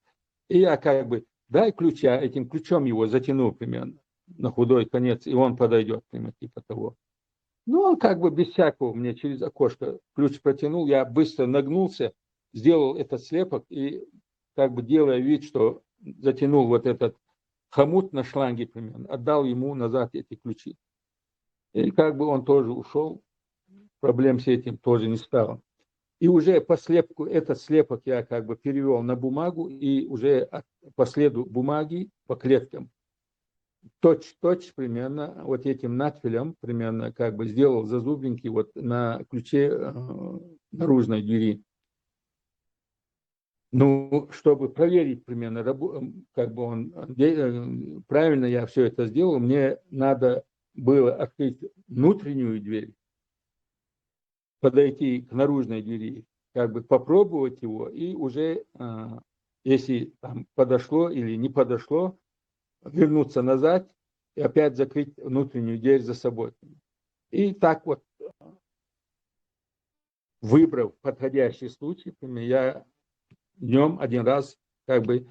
И я как бы, дай ключа, этим ключом его затянул примерно на худой конец, и он подойдет, примерно, типа того. Ну, он как бы без всякого мне через окошко ключ протянул, я быстро нагнулся, сделал этот слепок и как бы делая вид, что затянул вот этот хомут на шланге примерно, отдал ему назад эти ключи. И как бы он тоже ушел, проблем с этим тоже не стало. И уже по слепку, этот слепок я как бы перевел на бумагу, и уже по следу бумаги, по клеткам, точь-точь примерно вот этим надфилем примерно как бы сделал зазубринки вот на ключе наружной двери. Ну, чтобы проверить примерно, как бы правильно я все это сделал, мне надо было открыть внутреннюю дверь, подойти к наружной двери, как бы попробовать его, и уже, если там подошло или не подошло, вернуться назад и опять закрыть внутреннюю дверь за собой. И так вот, выбрав подходящий случай, я днем один раз как бы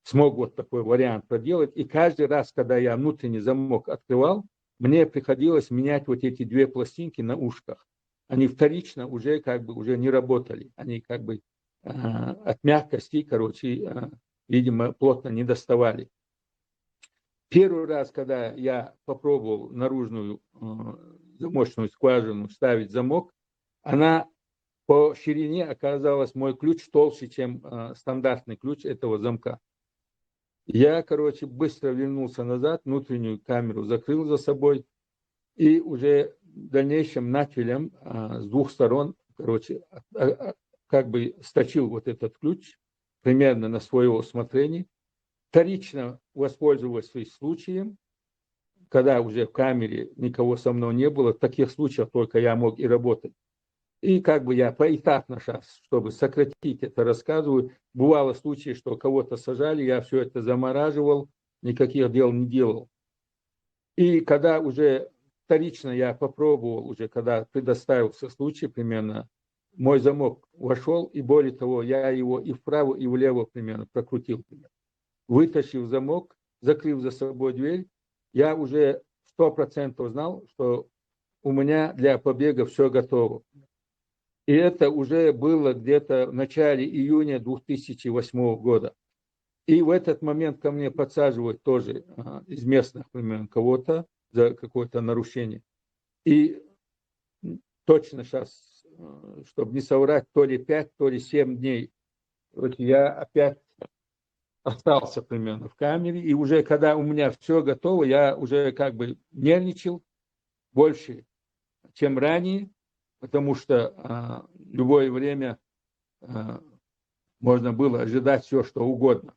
смог вот такой вариант проделать. И каждый раз, когда я внутренний замок открывал, мне приходилось менять вот эти две пластинки на ушках. Они вторично уже как бы уже не работали. Они как бы от мягкости, короче, видимо, плотно не доставали. Первый раз, когда я попробовал наружную замочную скважину ставить замок, она по ширине оказалась, мой ключ толще, чем стандартный ключ этого замка. Я, короче, быстро вернулся назад, внутреннюю камеру закрыл за собой и уже в дальнейшем накелем с двух сторон, короче, как бы сточил вот этот ключ примерно на свое усмотрение. Вторично воспользовавшись случаем, когда уже в камере никого со мной не было, в таких случаях только я мог и работать. И как бы я поэтапно сейчас, чтобы сократить это, рассказываю. Бывало случаи, что кого-то сажали, я все это замораживал, никаких дел не делал. И когда уже вторично я попробовал, уже когда предоставился случай примерно, мой замок вошел, и более того, я его и вправо, и влево примерно прокрутил. Вытащив замок, закрыв за собой дверь, я уже 100% знал, что у меня для побега все готово. И это уже было где-то в начале июня 2008 года. И в этот момент ко мне подсаживают тоже из местных примерно кого-то за какое-то нарушение. И точно сейчас, чтобы не соврать, то ли 5, то ли 7 дней, вот я опять остался примерно в камере. И уже когда у меня все готово, я уже как бы нервничал больше, чем ранее. Потому что в любое время можно было ожидать все, что угодно.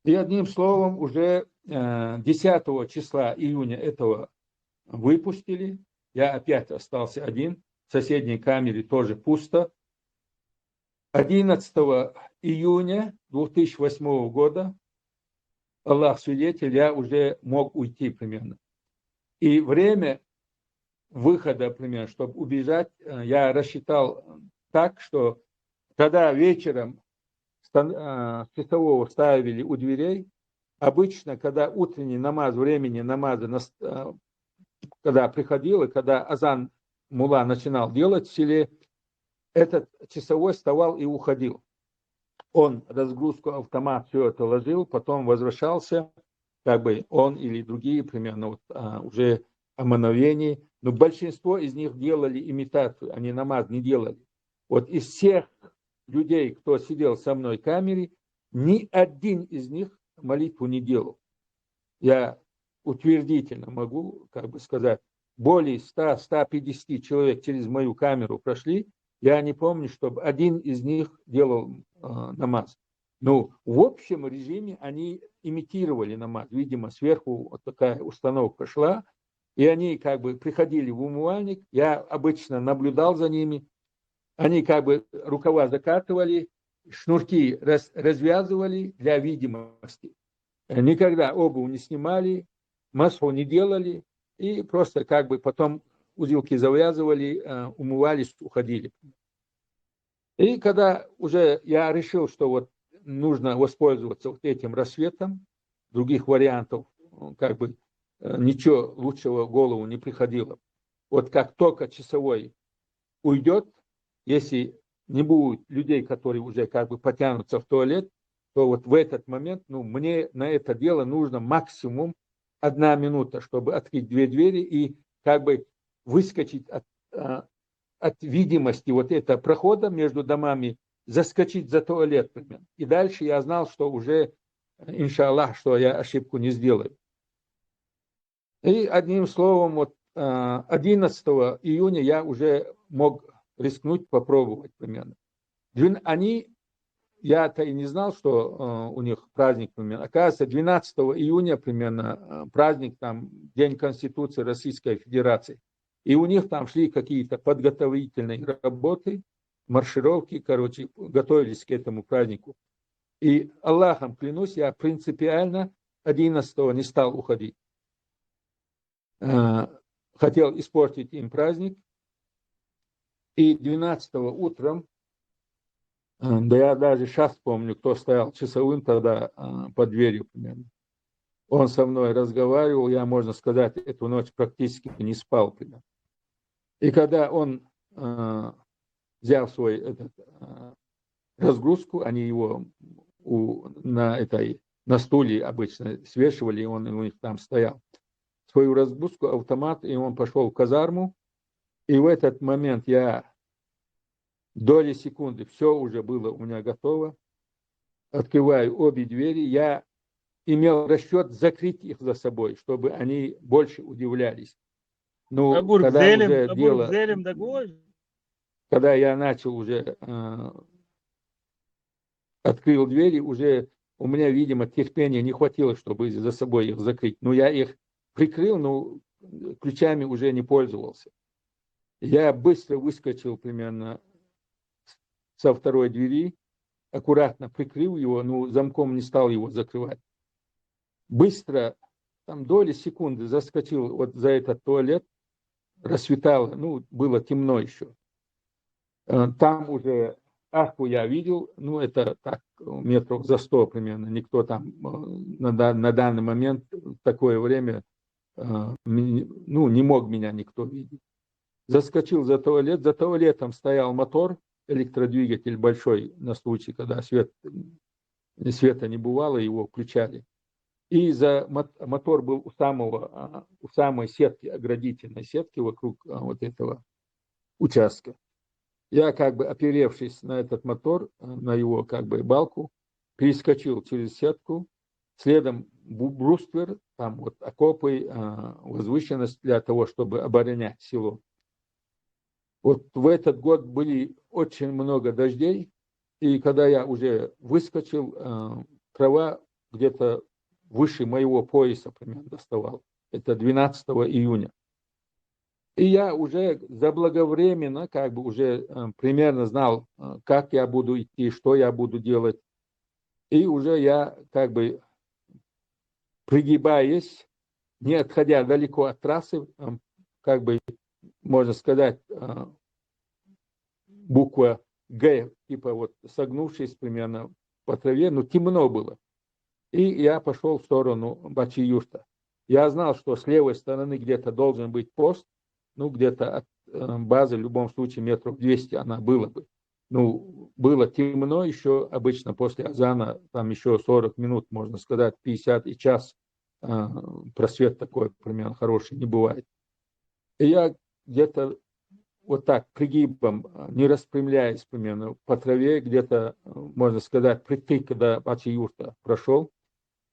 И одним словом, уже 10 числа июня этого выпустили. Я опять остался один. В соседней камере тоже пусто. 11 июня 2008 года, Аллах свидетель, я уже мог уйти примерно. И время выхода, примерно, чтобы убежать, я рассчитал так, что когда вечером часового ставили у дверей, обычно, когда утренний намаз, времени намаза, когда приходил, и когда азан мулла начинал делать в селе, этот часовой вставал и уходил. Он разгрузку, автомат, все это ложил, потом возвращался, как бы он или другие, примерно, вот, уже о мановении. Но большинство из них делали имитацию, они намаз не делали. Вот из всех людей, кто сидел со мной в камере, ни один из них молитву не делал. Я утвердительно могу как бы сказать, более 100-150 человек через мою камеру прошли, я не помню, чтобы один из них делал намаз. Но в общем режиме они имитировали намаз. Видимо, сверху вот такая установка шла, и они как бы приходили в умывальник, я обычно наблюдал за ними, они как бы рукава закатывали, шнурки развязывали для видимости. Никогда обувь не снимали, маску не делали, и просто как бы потом узелки завязывали, умывались, уходили. И когда уже я решил, что вот нужно воспользоваться вот этим рассветом, других вариантов как бы ничего лучшего в голову не приходило. Вот как только часовой уйдет, если не будет людей, которые уже как бы потянутся в туалет, то вот в этот момент, ну, мне на это дело нужно максимум 1 минута, чтобы открыть 2 двери и как бы выскочить от видимости вот этого прохода между домами, заскочить за туалет примерно. И дальше я знал, что уже, иншаллах, что я ошибку не сделаю. И одним словом, вот 11 июня я уже мог рискнуть, попробовать примерно. Они, я-то и не знал, что у них праздник примерно. Оказывается, 12 июня примерно праздник, там, День Конституции Российской Федерации. И у них там шли какие-то подготовительные работы, маршировки, короче, готовились к этому празднику. И Аллахом клянусь, я принципиально 11-го не стал уходить. Хотел испортить им праздник. И 12-го утром, да я даже сейчас помню, кто стоял часовым тогда под дверью примерно. Он со мной разговаривал, я, можно сказать, эту ночь практически не спал примерно. И когда он взял свой разгрузку, они его на стуле обычно свешивали, и он у них там стоял. Свою разгрузку, автомат, и он пошел в казарму. И в этот момент я доли секунды, все уже было у меня готово. Открываю обе двери. Я имел расчет закрыть их за собой, чтобы они больше удивлялись. Ну, когда уже дело, когда я начал уже открыл двери, уже у меня, видимо, терпения не хватило, чтобы за собой их закрыть. Но я их прикрыл, но ключами уже не пользовался. Я быстро выскочил примерно со второй двери, аккуратно прикрыл его, но замком не стал его закрывать. Быстро, там доли секунды, заскочил вот за этот туалет, рассветало, ну, было темно еще. Там уже арку я видел, ну, это так, метров за 100 примерно. Никто там на данный момент, в такое время, ну, не мог меня никто видеть. Заскочил за туалетом стоял мотор, электродвигатель большой, на случай, когда света не бывало, его включали. И мотор был у самой сетки, оградительной сетки вокруг вот этого участка. Я, как бы оперевшись на этот мотор, на его, как бы, балку, перескочил через сетку, следом бруствер, там вот окопы, возвышенность для того, чтобы оборонять село. Вот в этот год были очень много дождей, и когда я уже выскочил, трава где-то выше моего пояса примерно доставал. Это 12 июня. И я уже заблаговременно, как бы уже примерно знал, как я буду идти, что я буду делать. И уже я, как бы пригибаясь, не отходя далеко от трассы, как бы, можно сказать, буква Г, типа вот согнувшись примерно по траве, но темно было. И я пошел в сторону Бачи-Юрта. Я знал, что с левой стороны где-то должен быть пост, ну, где-то от базы, в любом случае, метров 200 она была бы. Ну, было темно еще, обычно после азана, там еще 40 минут, можно сказать, 50 и час, просвет такой, примерно, хороший не бывает. И я где-то вот так, пригибом, не распрямляясь, примерно, по траве, где-то, можно сказать, притык, когда Бачи-Юрта прошел,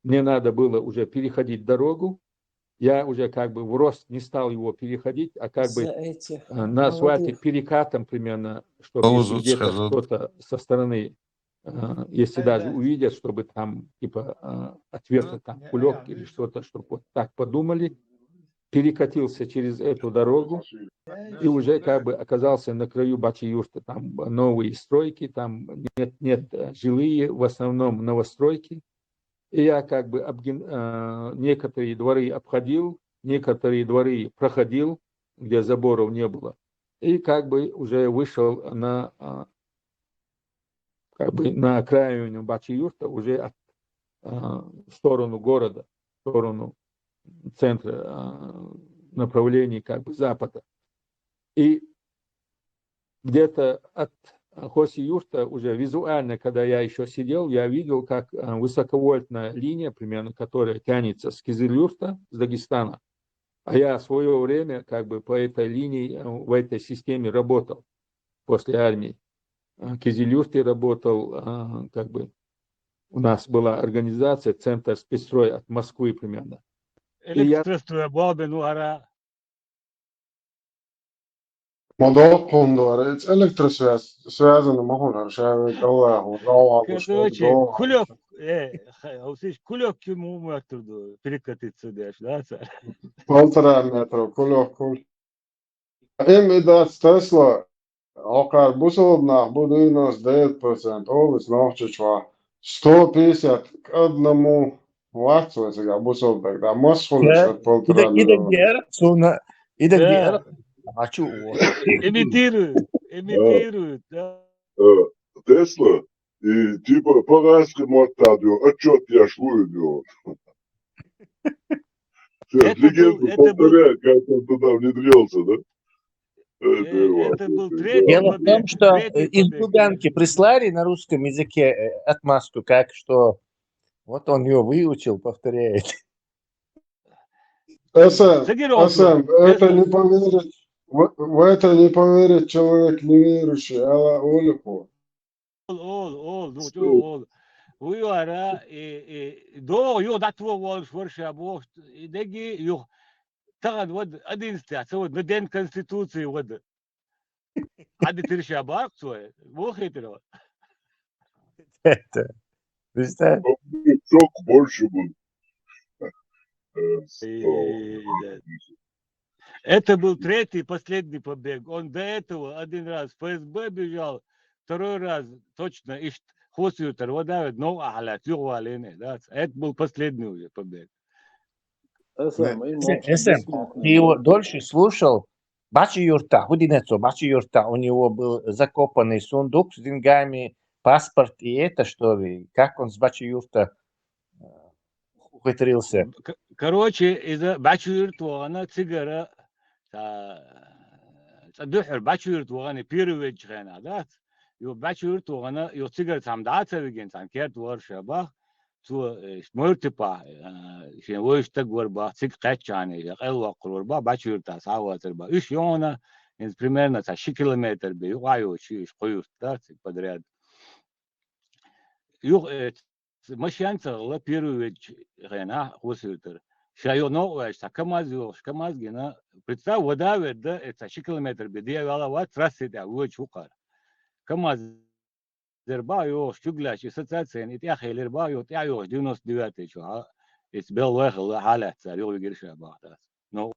мне надо было уже переходить дорогу. Я уже как бы в рост не стал его переходить, а как бы на асфальте перекатом примерно, чтобы если где-то кто-то со стороны, если даже увидят, чтобы там типа ответно там кулек или что-то, чтобы вот так подумали, перекатился через эту дорогу и уже как бы оказался на краю Бачи-Юрта. Там новые стройки, там нет жилые, в основном новостройки. И я как бы некоторые дворы обходил, некоторые дворы проходил, где заборов не было. И как бы уже вышел как бы на окраину Бачи-Юрта, уже в сторону города, в сторону центра, направлений как бы запада. И где-то от Хоси-Юрта уже визуально, когда я еще сидел, я видел, как высоковольтная линия, примерно, которая тянется с Кизилюрта, с Дагестана. А я в свое время как бы по этой линии, в этой системе работал после армии. В Кизилюрте работал, как бы у нас была организация, центр спецстрой от Москвы примерно. موضوع قندورة elektrosvязано могу шавить Аллаху, Аллаху, что Короче, дома. кулек, Хаусич, кулек ему мертвую перекатиться дашь, да, царь? 1,5 метра, кулек. Им идет Тесла, окар бусовна буду 99%, олис нахчичва 150 к 1 вату, сега бусовбек, да масхулиш от 1,5 миллиона. إذا Да, جير أشوف имитируют, да. Тесла, и типа по-русски мотадио, отчет я шлю. Легенду повторяет, как он туда внедрился, да? Это был третий Дело в том, побег, что третий из побег. Лубянки прислали на русском языке отмазку, как что вот он ее выучил, повторяет. СМ, Загирон, это не поверит, в это не поверит человек неверующий, Алла Олиху. Ол. Уйу ара, до ю датво вол шворша бог, деги ю тагад вод 11 сот ندين конституции вод. عاد ترشا باق سوى مو خيتر. Это, представь? Шок больше был. Это был третий, последний побег. Он до этого один раз в ФСБ бежал, второй раз точно ищет хосютер, вода, но ахлят, да. Это был последний уже побег. СМ, Ты его дольше слушал? Бачи юрта, худинецо, бачи юрта, у него был закопанный сундук с деньгами, паспорт и это что ли? Как он с бачи юрта ухитрился? Короче, из-за бачи юрта, она цигара, تدحر باشورت وغني بيرويج خنا دات يو باشورت وغنا يو تيجر تام دات بيجين تام كيرت ور شبا تو مرتبا شين وش تقور با تيك قاتشاني يقل وقرور با باشورت ساوات با ايش يونا ان примерно تا 6 километр بي وايو شي قيوس دات подряд يو مشيان تغلا بيرويج خنا وسيتر شايو نوعش كماز جنا представь водавет да это 6 километр бедия вала ват трассы да وش وقار كماز دربايو شغلاش اساسا انت يا اخي الربايو تاعو 99 شو اس بيل واخل حالات ساريو يقول شباب نو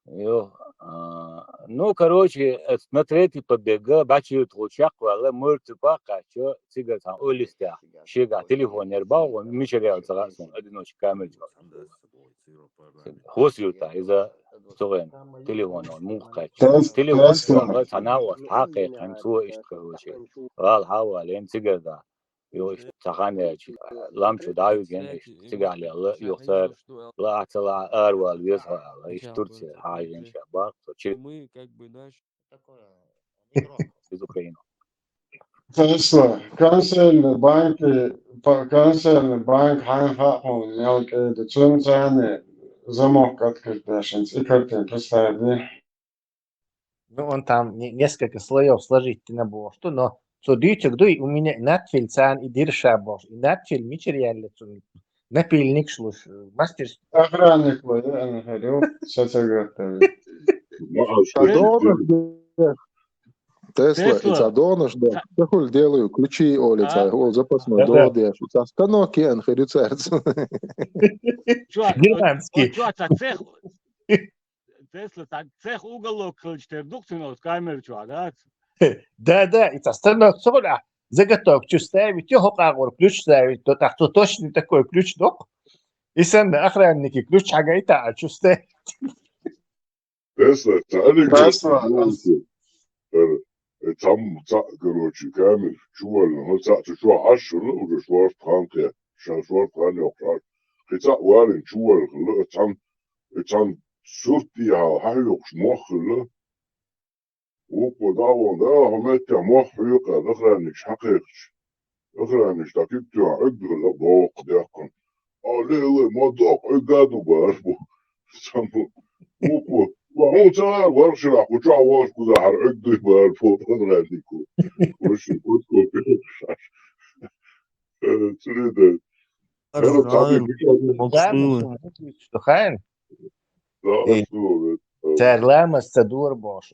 يو ну короче на третий побега бачу толчак вала морт бака что цигар там олистя шега телефон нербау мичерял цагасон одиночек камер хосюта из-за صغير تليفون موقع تليفون صغير تناول حقيقة عن سوى إشتكوشي قال حوالين تجدا يو تخانة لام شو دايو جن تجعل الله يختار لا أطلع أروال يظهر يشتري حاجة إن شاء الله Мы как бы наш из Украины. Tesla, kanselni bank حقهم يلقى دتون تاني замок открыть дашинс и картин представить, да? Ну, он там несколько слоев сложить на борту, но so дичек дуй у меня надфиль цан и дирша бош, и надфиль мичерьяли цун, напильник шлуш, мастер. Охранник был, я не говорил, сейчас я говорю. Тесла, и цадонаш, да. Какой делаю? Ключи олица, ол запасной додеш. У станок я нахерю церц. Германский. Тесла, цех уголок редукционного камеры, да? Да, и станок соля, заготовку ставить, его кагор ключ ставить, то так, то точно такой ключ док. И сам охранники ключ агайта, а что ставить? Тесла, там, короче, камер, чувал, ну, ты что, ашу, ну, уже швар франке, швар франке, охран. Хотя, варен, чувал, там, сурти, хайок, шмохло. Опа, да, вон, да, хамеття, мохюка, охранник, шакекч. Охранник, так, и ты, агдр, бог, дякон. Але, мадок, гаду, барбу. Там, опа, وهو صار ورش راح وشع ورش كذا حرقت بارفو غاديكو وش كنتو تريد Да, что Цар ламас цадур бош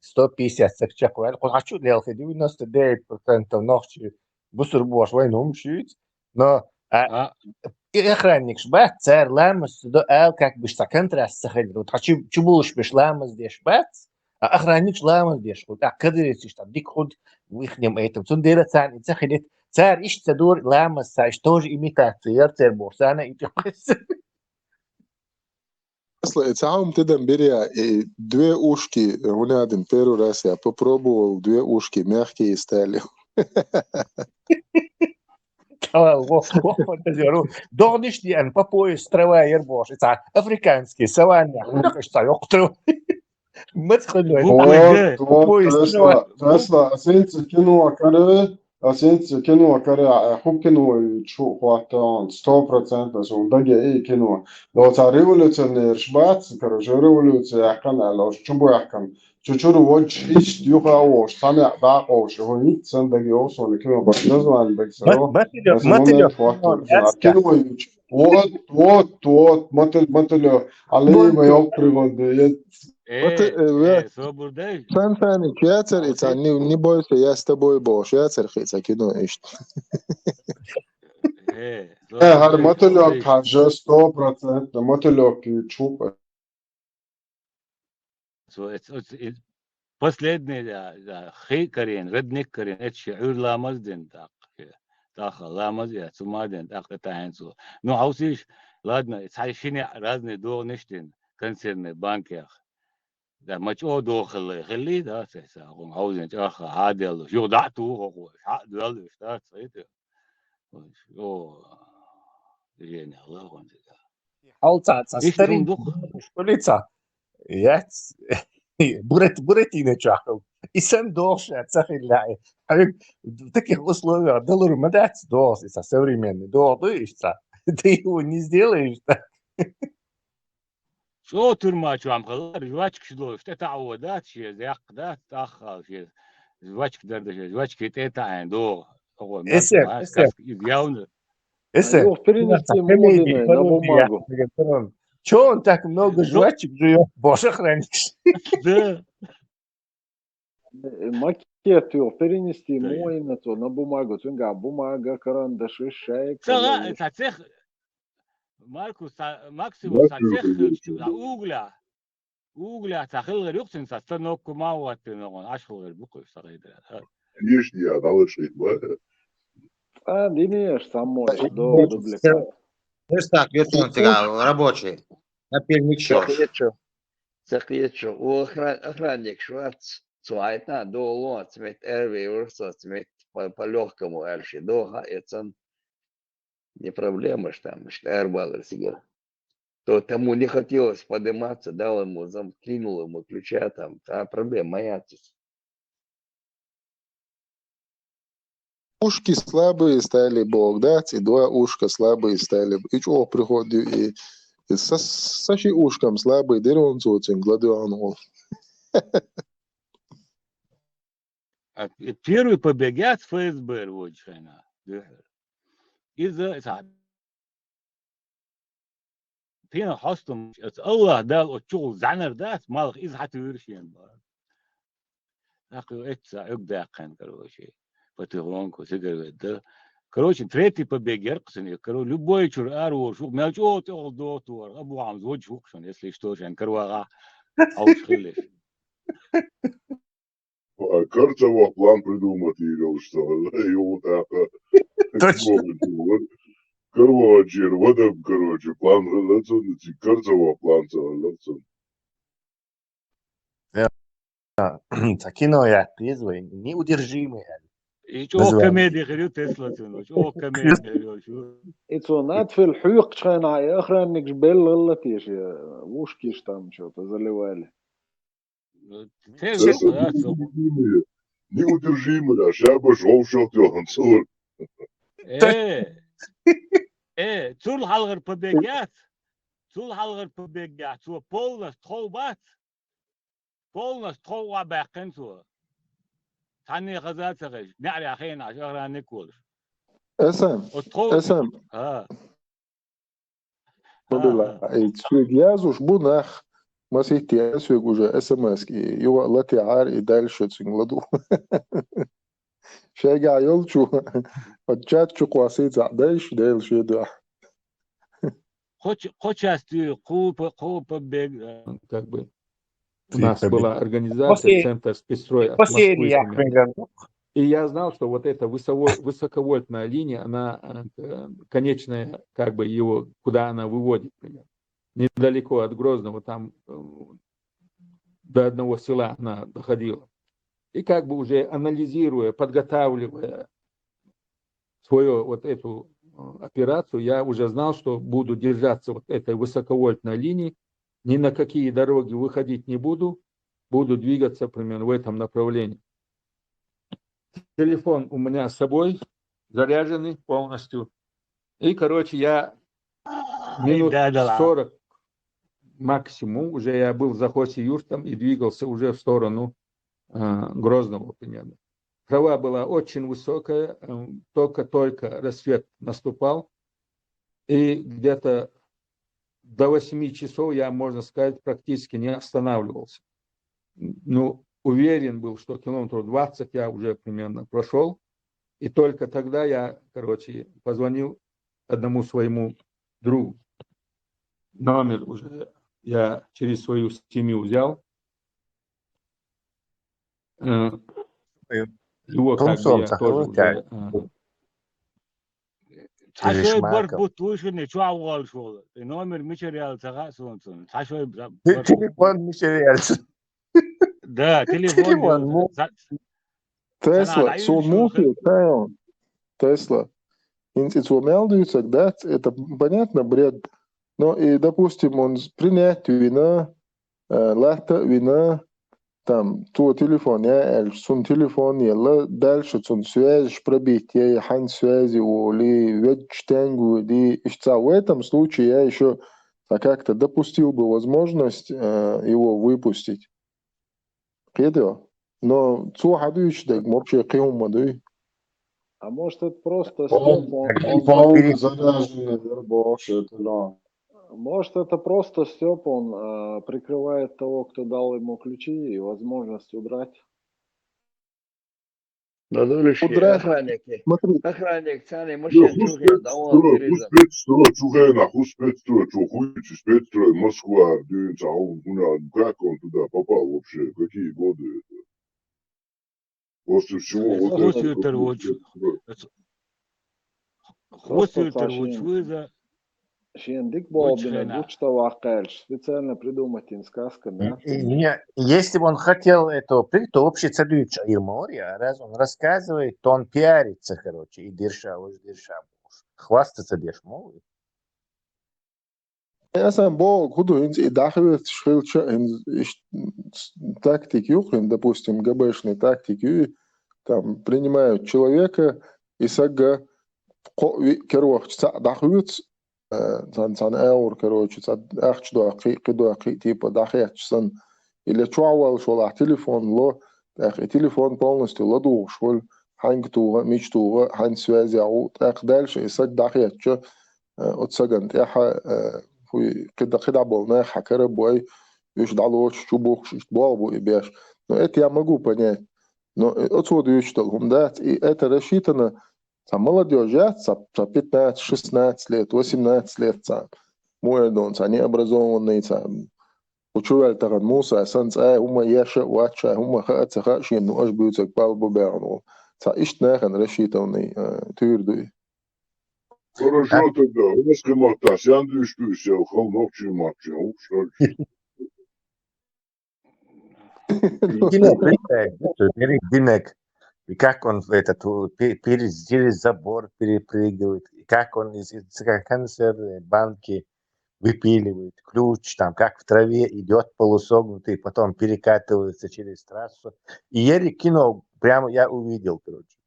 150 сакчак вал хочу лел 99% нохчи бусур бош вайном шит но охранник шбат цар ламас до ал как бы стакан раз сахаль хочу чубулш беш ламас деш бат охранник ламас деш вот кадрис что дик худ вихнем этом сон дера цан сахалит цар иш цадур ламас саш тоже имитация цар бош она и Asla, całą tydem biria dwie uszki, uniadin peru raz ja popróbował dwie uszki, mягкие i stali. Дониш ден по пояс трава ербош. Это африканский саванья. Как что ёкту. Мэтхлой. Tesla, since كانوا كره خوب كانوا شو وقتان 100% شو دقي ايه كانوا لو تعرفوا شبات كانوا جربوا يحكم على شو بو يحكم شو وجه ايش يوقع وش سامع باقو شو هيك سن دقي اوصل كانوا بس لازم عن بكسروا بس ما كانوا وات مثل عليه ما يقرب Sen kjacer i ca ni boj se ja s teboj boš, jacer hica kino išt. هذا مثل حاجة 100% مثل كي تشوف Последний хей карен, редник карен, это шиур ламазден так. Так ламаз я сумаден так это хенсу. Ну аусиш, ладно, цайшине разные догништен концерны банках. ده مچو داخل خلي ده اساسا هم عاوزين اخ عادل شو دعتو هو عقد يلا اشتغل صيت شو يعني الله وانت Алца старин школица. Яц буретине чахал. И сам дошь цахилай. В таких условиях доллар мадать дос, это современный дошь. Ты его не сделаешь так. شو ترما شو عم خلص جواك شلو شت تعودات شيء زي عقدات تاخر شيء جواك دردشه جواك تيتا عنده هو اسف يجاون Его, в принципе, модные на бумагу. Чё он так много жвачек жует? Боже, хранишь. Да. Макет его перенести мойнацу на бумагу. Цунга бумага, карандаши, шайк. Маркус, Максимус, угля, تخيل غير يقصن ستنوك ما واتنون عشر غير بقول صغير. ليش يا دالة شيء ما؟ دينيش самой до дубликат. Так, рабочий. Напильник Захлечу. У охранник Шварц цвайта до лот смет эрви урсо смет по легкому эрши доха это не проблема что там что эрбалер сигар. То тому не хотелось подниматься, дал ему, кинул ему ключа там, а проблема моя. Ушки слабые стали Бог дать, и два ушка слабые стали. И что приходит, и саши ушкам слабые, дерон социн, гладианул. Первый побегает ФСБ, вот Чайна. إذا فينا حصتم الله ده الشغل زعنر ده مالك إذا حتورشين أخي إتسا أقدر كان كروشي فتيرونكو سيجر ده كروشي تريتي ببيجر قسني كرو لبوي شر أرو شو ما جو تقول دوتور أبو عم زوج شوكشون يسلي شتوشين كروغا أو شخلش Карцево план придумать или что? Его так. Короче, вот это, короче, план relaционный, Карцево план relaционный. Кино я трезвый, неудержимый. И что комедия говорю Тесла, что комедия говорю. إتو نات في الحيق شان عي آخر إنك جبال غلطيش وش كيش تام شو تزلي Неудержимый, шаба шоу шотён цур. Цул халгар побегят, цул полностью толбат, полностью толба бакенцу. Тани газатсагаш, няри ахена, шагра николш. اسم Alhamdulillah. Suegiazus bunach مسيتي أسوق وجا SMS كي يو التي عار إدال شتسنغلدو شاقع يلشو الجات شو قواسيت عدايش دايل شي دا Хочешь ты побег? Как бы у нас была организация, После, центр спецстрой от после Москвы я примерно. примерно. И я знал, что вот эта высоковольтная линия, она конечная, как бы его, куда она выводит, примерно. Недалеко от Грозного, там до одного села она доходила. И как бы уже анализируя, подготавливая свою вот эту операцию, я уже знал, что буду держаться вот этой высоковольтной линии, ни на какие дороги выходить не буду, буду двигаться примерно в этом направлении. Телефон у меня с собой, заряженный полностью. И, короче, я минут 40 максимум, уже я был за Хосе-Юртом и двигался уже в сторону Грозного примерно. Трава была очень высокая, только-только рассвет наступал. И где-то до 8 часов я, можно сказать, практически не останавливался. Ну, уверен был, что километров 20 я уже примерно прошел. И только тогда я, короче, позвонил одному своему другу. Номер уже я через свою семью взял. Его как бы я тоже уже... Ташой борбут вышли, что авал шел. Номер материал загасун. Ташой телефон материал. Да, телефон. Тесла, сон мухи, тайон. Тесла. Институционалдуется, да, это понятно, бред. Но и, допустим, он принять вина, лахта вина, там, то телефон, я сон телефон, я дальше сон связь пробить, я хан связи, или ведь и в этом случае я еще как-то допустил бы возможность его выпустить. Кедо. Но цу хадуич так вообще кем мадуй. А может это просто может это просто Степ, он прикрывает того, кто дал ему ключи и возможность удрать. Да, охранник, цены машин чухе, да он вырезал. Спецстрой, Москва, как он туда попал вообще, какие годы это? После всего вот это... Шендик Бобина, будь что вахкальш, специально придумать сказками. Если бы он хотел это, то вообще цадуич Ирмория, раз он рассказывает, то он пиарится, короче, и держава. Хвастаться дешь, мол. Я сам бог, худу, и дахивает шилча, тактик юхлин, допустим, ГБшный тактик, там принимают человека и сага керуах дахивает, цан эур, короче, ахч дақи, типа дахиатчсан, или чуавал шол телефон, ло, телефон полностью ладу шол, хангтуга, мечтуга, хань связи, дальше и саг дахиатча, от сагант, когда был на хакера бой, юж дало чубух, шишбалбу и беш. Но это я могу понять. Но отсюда ючтал, да, и это рассчитано. Молодежь, за 15, 16 лет, 18 лет, молодон, необразованный, учуял таран муса, санц, ума еша, уача, ума хаца, хашин, ну аж бьются к палбу берну. Ишт нахан рассчитанный твердый. Хорошо тогда, русский матас, я Андрюш писал, холнокчий матча, Димек, и как он этот через забор перепрыгивает, и как он из консервной банки выпиливает ключ, там как в траве идет полусогнутый, потом перекатывается через трассу. И Ерик кинул, прямо я увидел, короче.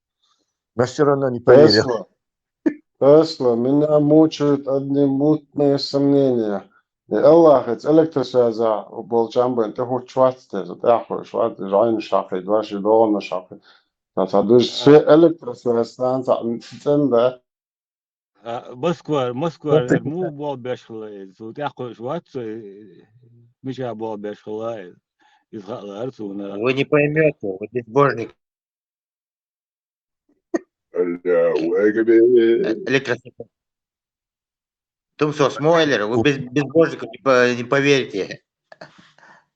Но все равно не поверил. Тесла, меня мучают одни мутные сомнения. Аллах, это электросвязь, болчамбен, ты хоть шватste, это ахо, шват, жайн шахи, два шидона шахи. Это даже все электросвязь станция, да. Москва, му бол бешла, тут я шват, مش أبو بشخلاي يزغى الأرسونا Вы не поймете, вы безбожник. Электросвет. Тумсос Мойлер, вы безбожников не поверите.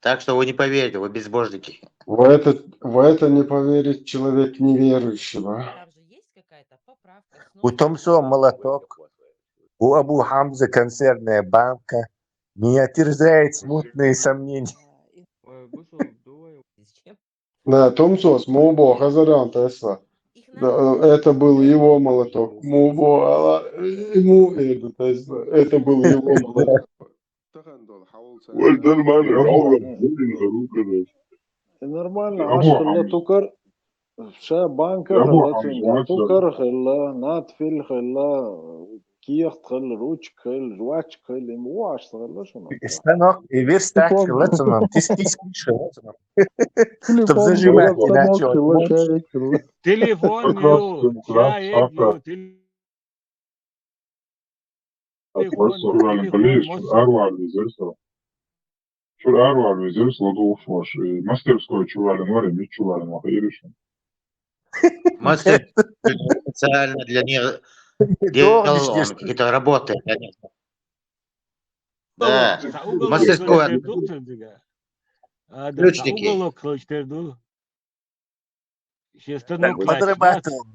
Так что вы не поверите, вы безбожники. В это не поверит человек неверующего. У Томсо молоток, у Абу Хамза консервная банка. Меня терзает смутные сомнения. Да, Томсос, Мубо, Хазарян, Тесла. Это был его молоток. Мубо, ему это Тесла. Это был его молоток. نورمال عشر تكر شا بانكر خلا تكر خلا ناتفل خلا كيخت خلا روش خلا جواش خلا مواش خلا شنو Станок и верстак хилатуном, тис хилатуном. Чтоб تليفون зажимать станок иначе он خلا может. شاي خلا تليفون يو شايك يو Şu var vezir, Sladov var. Мастерской чувалин var, emit чувалин var. Еришин. Мастер специально для них делал, он какие-то работы. Да, мастерскую. Ключники. уголок клочтерду. Станок Подрабатывал,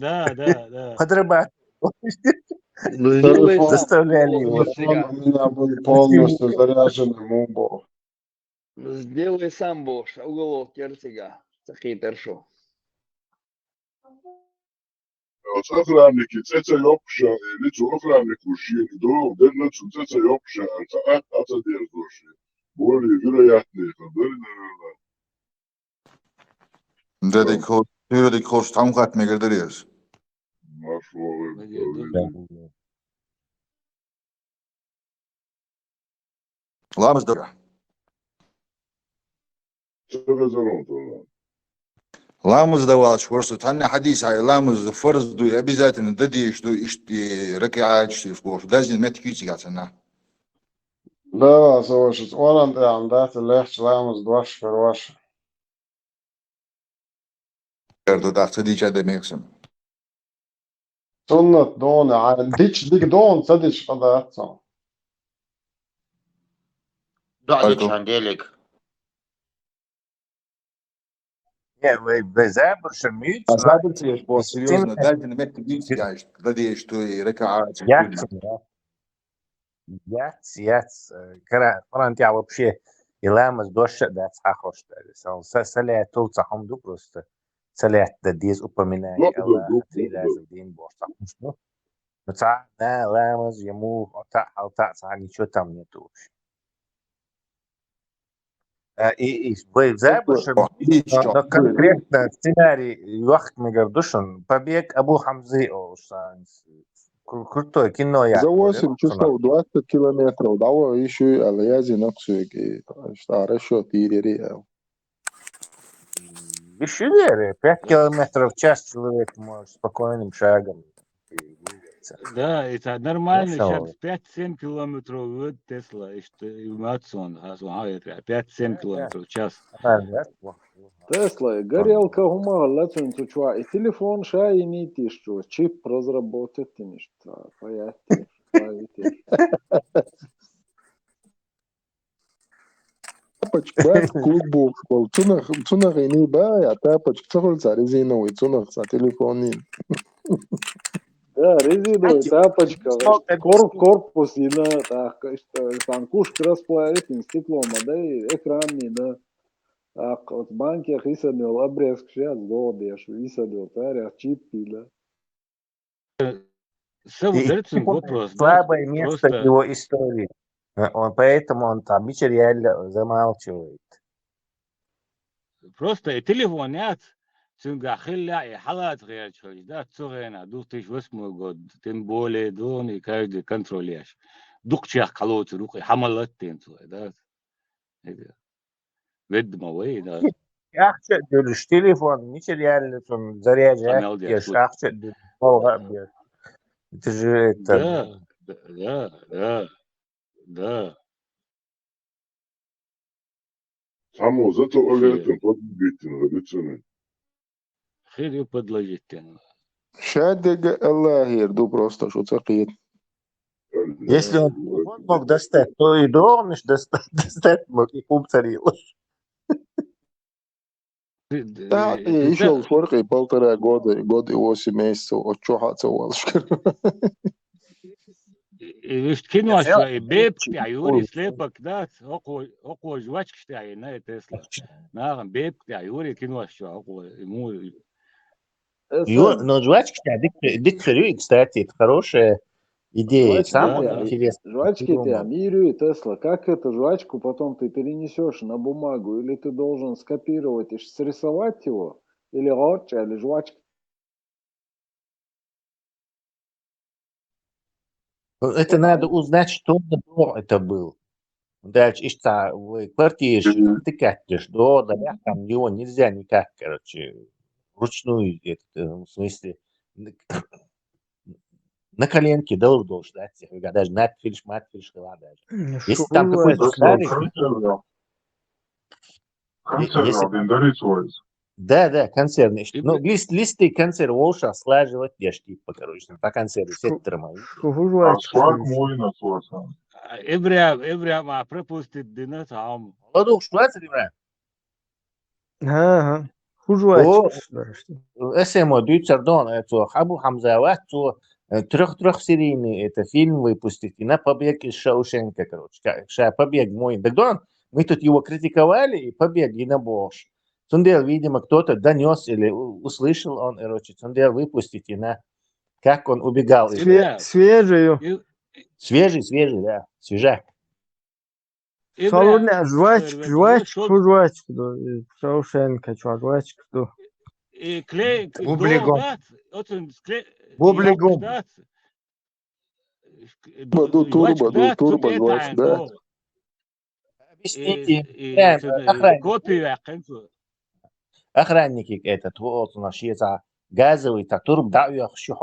да. подрабатывал. Телефон Заставляли его. у меня был полностью заряженный Мубо. Сделай сам, Бош, уголок терцига. Захитер шо. Охранники, цеца ёпша, лицо охраннику шире, до, дернацу цеца ёпша, ата держдоши. Более вероятные, наверное. Dedik hoş tam kat mı girdiriyoruz? Ламыз да. Ламыз да валш просто танна хадис ай ламыз фарз ду обязательно дадиш ду ишти ракаат шиф гош. Даже не тикичи гатна. Да, слушай, он да, это легче ламус дваш хорош. Erdo da tadiç edemeksin. Sunnat don, dik don sadece kadar atsan. Да, Чанделик. Не, вы заборши мють. А заборчи, бо серйозно, даже не тикичи гаш. Дадиш ду ракаат. Яц. Франция вообще и ламыз доша да цахош. Саля толца хамду просто. Саля да диз упоминай. Три раза в день бошта. Ну ца, да, ламыз ему алта ца ничего там нету. И вы заборши, но конкретно сценарий вахт мегардушин побег Абу Хамзы крутое кино я. За 8 часов 20 километров, да, еще Алиязи Наксуеки, что расчет Ирия. Еще веры, 5 километров в час человек может спокойным шагом двигаться. Да, это нормально, сейчас 5-7 километров в Тесла, что и Матсон, 5-7 километров в час. Тесла, горелка гума, лацун тучва, и телефон шай не тишу, чип разработать нечто, понятно, Тапочка, клубок, цунах и не бая, тапочка, цахольца резиновый, цунах за телефонин. Да, резиновый тапочка, корпус и на, так, там кушка расплавит, стеклом, да, и экранный, да. Так, от банки изсадил обрезк, сейчас голодешь, изсадил, таря, чипи, да. Слабое место его истории. Поэтому он там реально замалчивает. Просто телефонят, цунга хилля и халат غير شوي, да, цурена, духтиш 8 год, тем более дон и каждый контролируешь. Духчах колоться, руки хамалат тенцу, да. Ведьма, вы, да. Ахча дуриш телефон, реально он заряжает, ешь ахча дуриш. Это же это. Да. Само zato Олетен подбитен рыцарь. خير подложите. Шадега Аллахир, ду просто что цакит. Если он мог достать, то и Дорниш достать мог, и куб царил. Да, еще форка и 1,5 года, год и 8 месяцев, от чего целовалась. وش كينو شوي بيب يوري سليبك ده اقوى جواتش تاعي نا تسلا نعم بيب يوري كينو شوي اقوى مو Но жвачки, дик хрюй, кстати, это хорошая идея. Самое интересное. Жвачки тебя, Мирю и Тесла, как эту жвачку потом ты перенесешь на бумагу, или ты должен скопировать и срисовать его, или горча, или жвачка? Это надо узнать, что давно это был. Дальше, в квартире тыкаешь, да, там его нельзя никак, короче, вручную, в смысле, на коленке должен ждать, даже надфильш, даже. Если там какой-то старый... Да, консервный. Ну, листы консервы волша слаживать, я ж типа, короче, по консерве сектора мои. ابرا مع بريبوست الدينات عم Ладух, что это, ребят? Ага, хужвачка. СМО, Дюйцердон, это Хабу Хамзават, трехсерийный это фильм выпустить на побег из Шаушенка, короче. Побег мой. Так мы тут его критиковали, и побег и на Бош. Сундел, видимо, кто-то донес или услышал он, короче, Сундел выпустить и на как он убегал. Свежую. Свежий, да, свежак. Салоне жвачку, Шаушенка, жвачку. И клей, Бублигом. Турбо, жвачка, да. Объясните, охранники этот, вот у нас есть газовый, турб, да, я хочу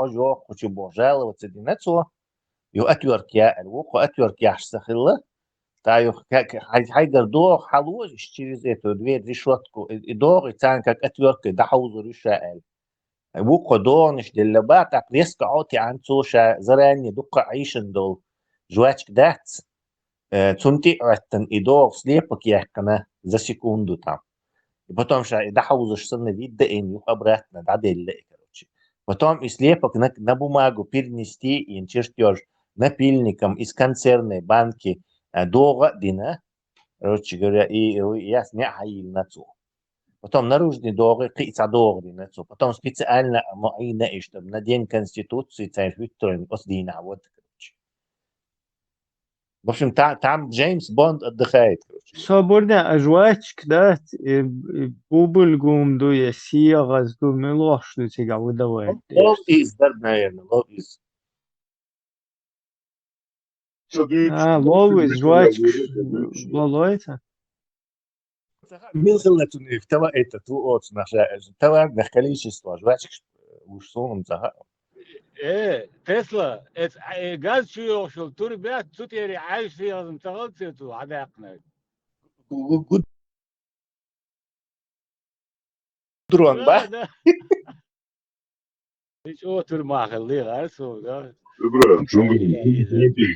жаловаться, динацо. يو أتورك يا الوق وأتورك يا حسخلة تايو هايدر دور حلوة اشتري زيتو دويد ريشوتكو دور يتان كاك أتورك دحوز ريشائل وق دور نش دلبات أقليسك عوتي عن توشا زراني دقة عيشن دول جواتك دات تنتي عتن إدور سليبك يحكنا за секунду там. И потом ша дахаузыш сына видда инью обратно даделье, короче. Потом и слепок на бумагу перенести и чертеж напильником из консервной банки долго дина, короче говоря, и я снял на цу. Потом наружный долго, кица долго на цу. Потом специально моина и чтобы на день Конституции царь Викторин осдина вот, короче. В общем, там Джеймс Бонд отдыхает, короче. Свободно, жвачка, да, бубльгум дуя, сиагаз дуя, ложь тебя выдавает. Love is, да, наверное, love is. Love is, жвачка, лолоется. Милхелетуни, это вот наша товарное количество жвачек уж соном за. تسلا جاز شو شلتوري بيها تسوتي عايش فيها لازم تغلطي عداقنا درون با ايش هو ترمى خليه غارسو Брат, чунги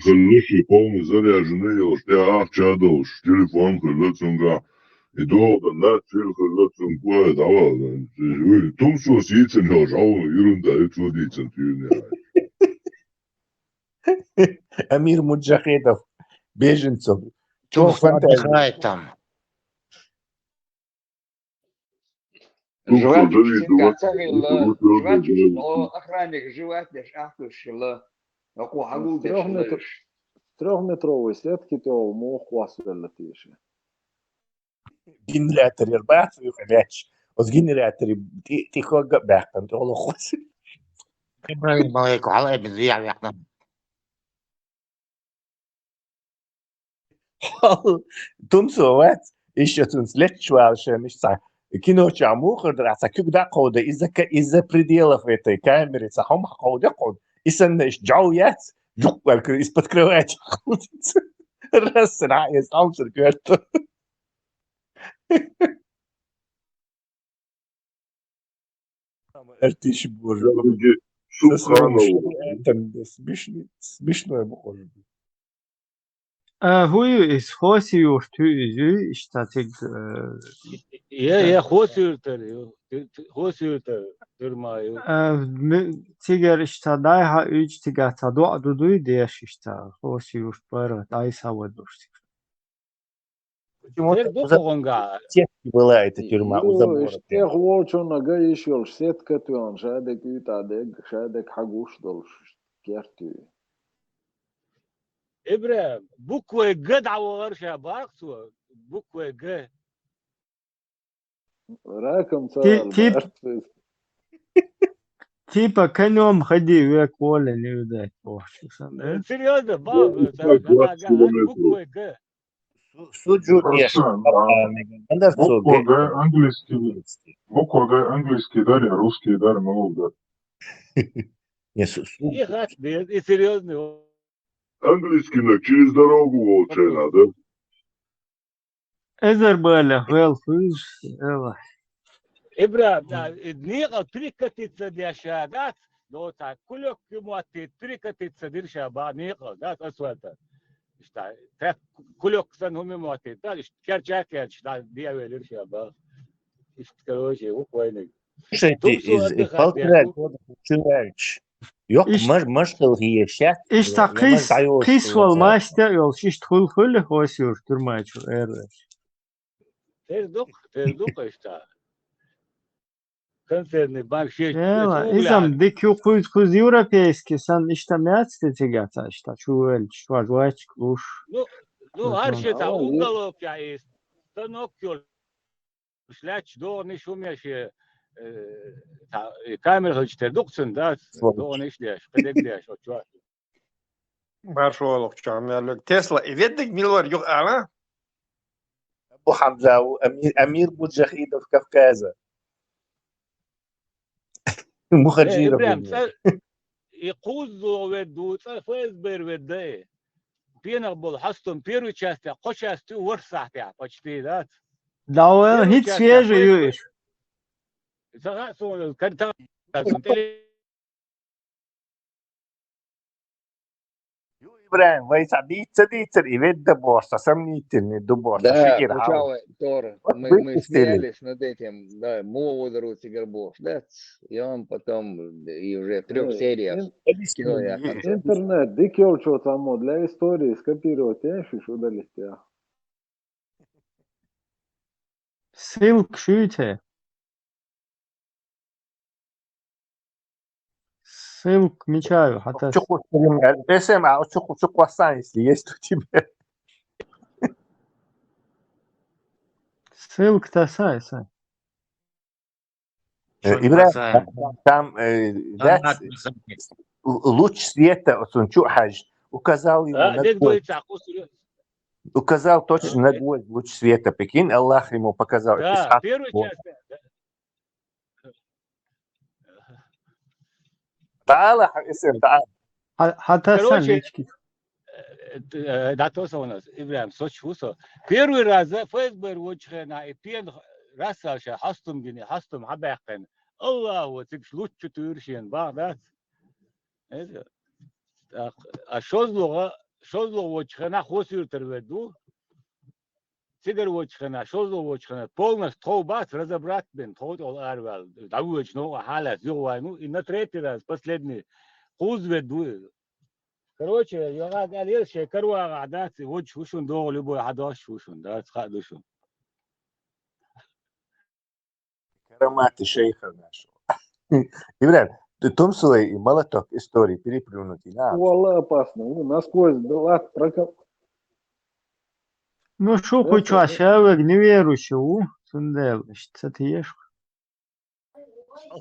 хороший, полный заряженный, уж я чадал, телефон хлопцунга, и долго на телефон кое давал. Том, что сидит, но жал, ерунда, это вот дицен Амир Муджахедов, беженцев. Чего отдыхает там? Охранник животных, ахтушила. Трехметровой сетки то мог вас летишь. Генератор ярбат, выходящий. Вот генератор тихо габах, там то лохос. إبراهيم عليك وعلى ابن ذيع يحنا. تمسوات еще тут следующее месяца. Кино чамухар драться, когда кода из-за пределов этой камеры, сахом хода код. И саннеш джауят, жуквалк из-под кровати ходит. Раз, сам циркует. Артиш боже. Все-таки Со своим Субханову. шариатом, да, смешно выходит. هو إسخاسي يورتو إشتاتيك يا خوسيرتر خوسيرتر ترمايو تيجر إشتاداي ها إيج تيجاتا دو أدودوي ديش إشتا خوسي يورت بارا داي سوا дурсик. Почему-то Духовонга. была эта тюрьма у يو забора. اشتيخ ووچونا جايش يول سيت كتوان شادك يتعدك شادك حقوش دولش كيرتو إبراهيم بوكوي جدع وغرشة باكسو بوكوي جد راكم تي صار تيب تيبا كان يوم خدي وياك ولا نيوداك وحشو سنة سيريوزا بابا بوكوي جد Suđu Просто, Onda su буква Г английский дарья, русский дар много. И хат, и серьезный. Английский на через дорогу волчай надо. إذا بالك ويل يلا إبراهيم دنيقة تريكة دي شهادات لو تا كلك مواتي تريكة تصدر شابا نيقة ذات أسواتا إشتا كلك سن هم مواتي ذات كرجع كرجع دي أولير شابا إشتكلوشي وكوينك Слушайте, полтора года человек. Yok مشكلة هي شات. إشتا قيس والماشتا يولشيش تخل خل خوش يورتر ماچو إيرش تردوق إشتا концерны большие. يلا إذا بدك يقود كوز европейский сан إشتا мяцте тигата إشта чуэль чуажуач клуш. Ну аршета уголок я есть. Станок ёл шляч до не шумящие камеры хочет докцен да до не шляш кедегляш очуа. Маршалок чамялок Тесла и ведик милвар юг ала أبو حمزة أمير بوجخيدة في كفكازة. مخرجين يقوزوا ودو فاز بير ودي بينا بول حستم بيرو части قشاستي ورسحتي почти да Да, هيت свежий юиш. إبراهيم войсадиться и ведь до борса сомнительный до борса. Да, сначала Тор, мы смеялись над этим, да, Мовудару Тигербош, да, и он потом и уже в 3 сериях кино я конце. интернет дик ёл чё там для истории скопировать ящик удалить я Ссылка шуйте. Ссылку мечаю. Песем, а что класса, если есть у тебя? Ссылка-то сайса. Ибраһим, там луч света, он чухаж, указал ему на гвоздь. Указал точно на гвоздь луч света, прикинь, Аллах ему показал. Да, первую часть. تعال اسم تعال حتى короче, да то у нас Ибраһим сочувствовал. Первый раз ФСБ вочхена и пен расаша хастум гини хастум хабахен. Аллаху тик лучше туршин ба да. А шозлого вочхена хосюртер веду. Тигр вочхена, шозлого вочхена полностью тоубат разобрать бен тот ол арвал. Давучно халат зовайну и на третий раз последний хуз веду. Короче, я говорил, что корова гадать, вот шушун до любой гадаш шушун, да, схадушун. Караматы шейха нашего. Ибраһим, том своей молоток истории переплюнутый. Валла опасно, насквозь лад прокоп. Ну шо хочу человек неверующий, сундел, что ты ешь?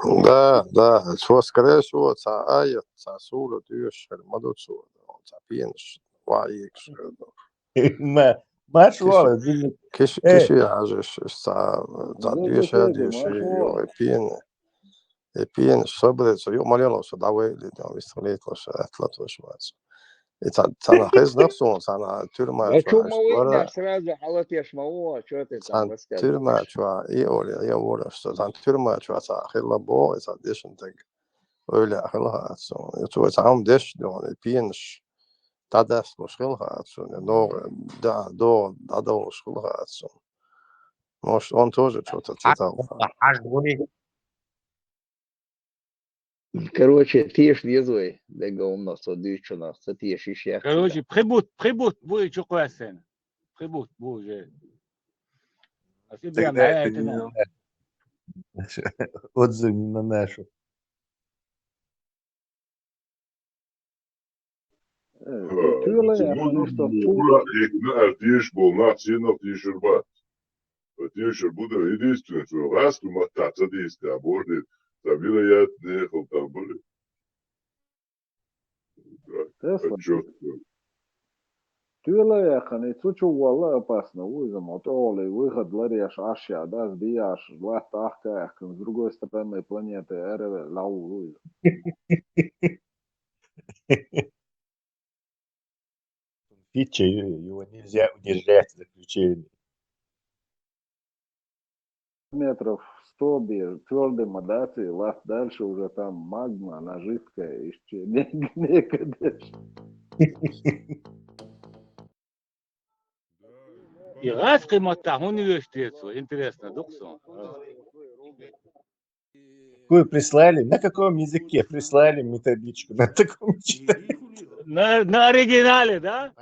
Да, что скорее всего, аят, сура, дюш, мадуцу, пинш, ваикш. ما شو كشي عاجش ديش يبين صبرت يوم مليون صداوي اللي دام يستغليت لش أثلت وشوات Sana hız nafsun sana türma А что çuva малый, сразу халатеш мало, что ты там san türma рассказываешь? çuva iyi oluyor ya uğraştı san türma çuva sa hılla bo sa deşin tek öyle hılla atsun çuva sam deş diyor piyeniş tadas muşkul atsun no do da muşkul atsun может он тоже что-то читал Короче, ты ж везой, да говно, что дичина, что ты ж ищешь. Короче, прибут, будет что квасен. Прибут, будет. А тебе Тогда моя это это не надо. отзыв не на нашу. Tyle jako nešto Ура, и тиш был нацинов тишербат. Тишер буде единственное, что раз мотаться действия, а может, забила я ехал там были. Tesla. Четко. Tyle jako ne sučuvala opasno uzimot oli выход лареш ашя, да, сбияш, власть ахка, с другой стороны планеты РВ лау. Фича, его нельзя удержать заключение. Метров 100 без твердой модации, ласт дальше уже там магма, она жидкая, еще некогда. И раз кем-то университет, интересно, доксон. Какую прислали? На каком языке прислали методичку? На таком читали. На оригинале, да?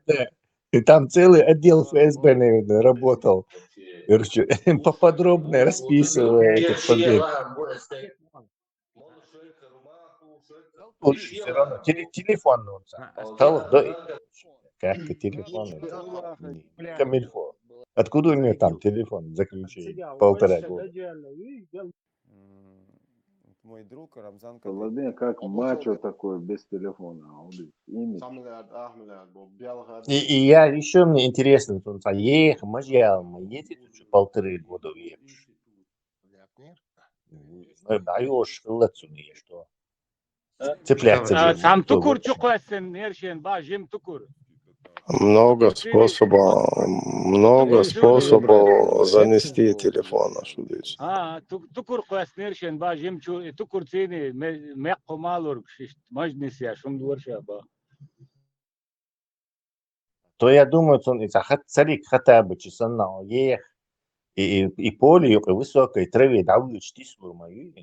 Да. И там целый отдел ФСБ, наверное, работал. Короче, поподробно расписывая этот побег. Он все равно телефон он стал, да, как телефон, это камильфо. Откуда у него там телефон заключение? 1,5 года. Мой друг Рамзан Владимир, как мачо такой без телефона. Имидж. И я еще мне интересно, он ехал, мажьял, мы ездили уже 1,5 года уехали. Даешь, лацуни, что цепляться. Сам тукур чуквасен, нершен, бажим тукур. много способов занести телефон. Тукур квас нершен, бажим чу, тукур цени, мекко малур, мажнис я, шум дворша ба. То я думаю, что он царик хотя бы часанал ех и поле, и высокой траве, да вы чти сурмаю.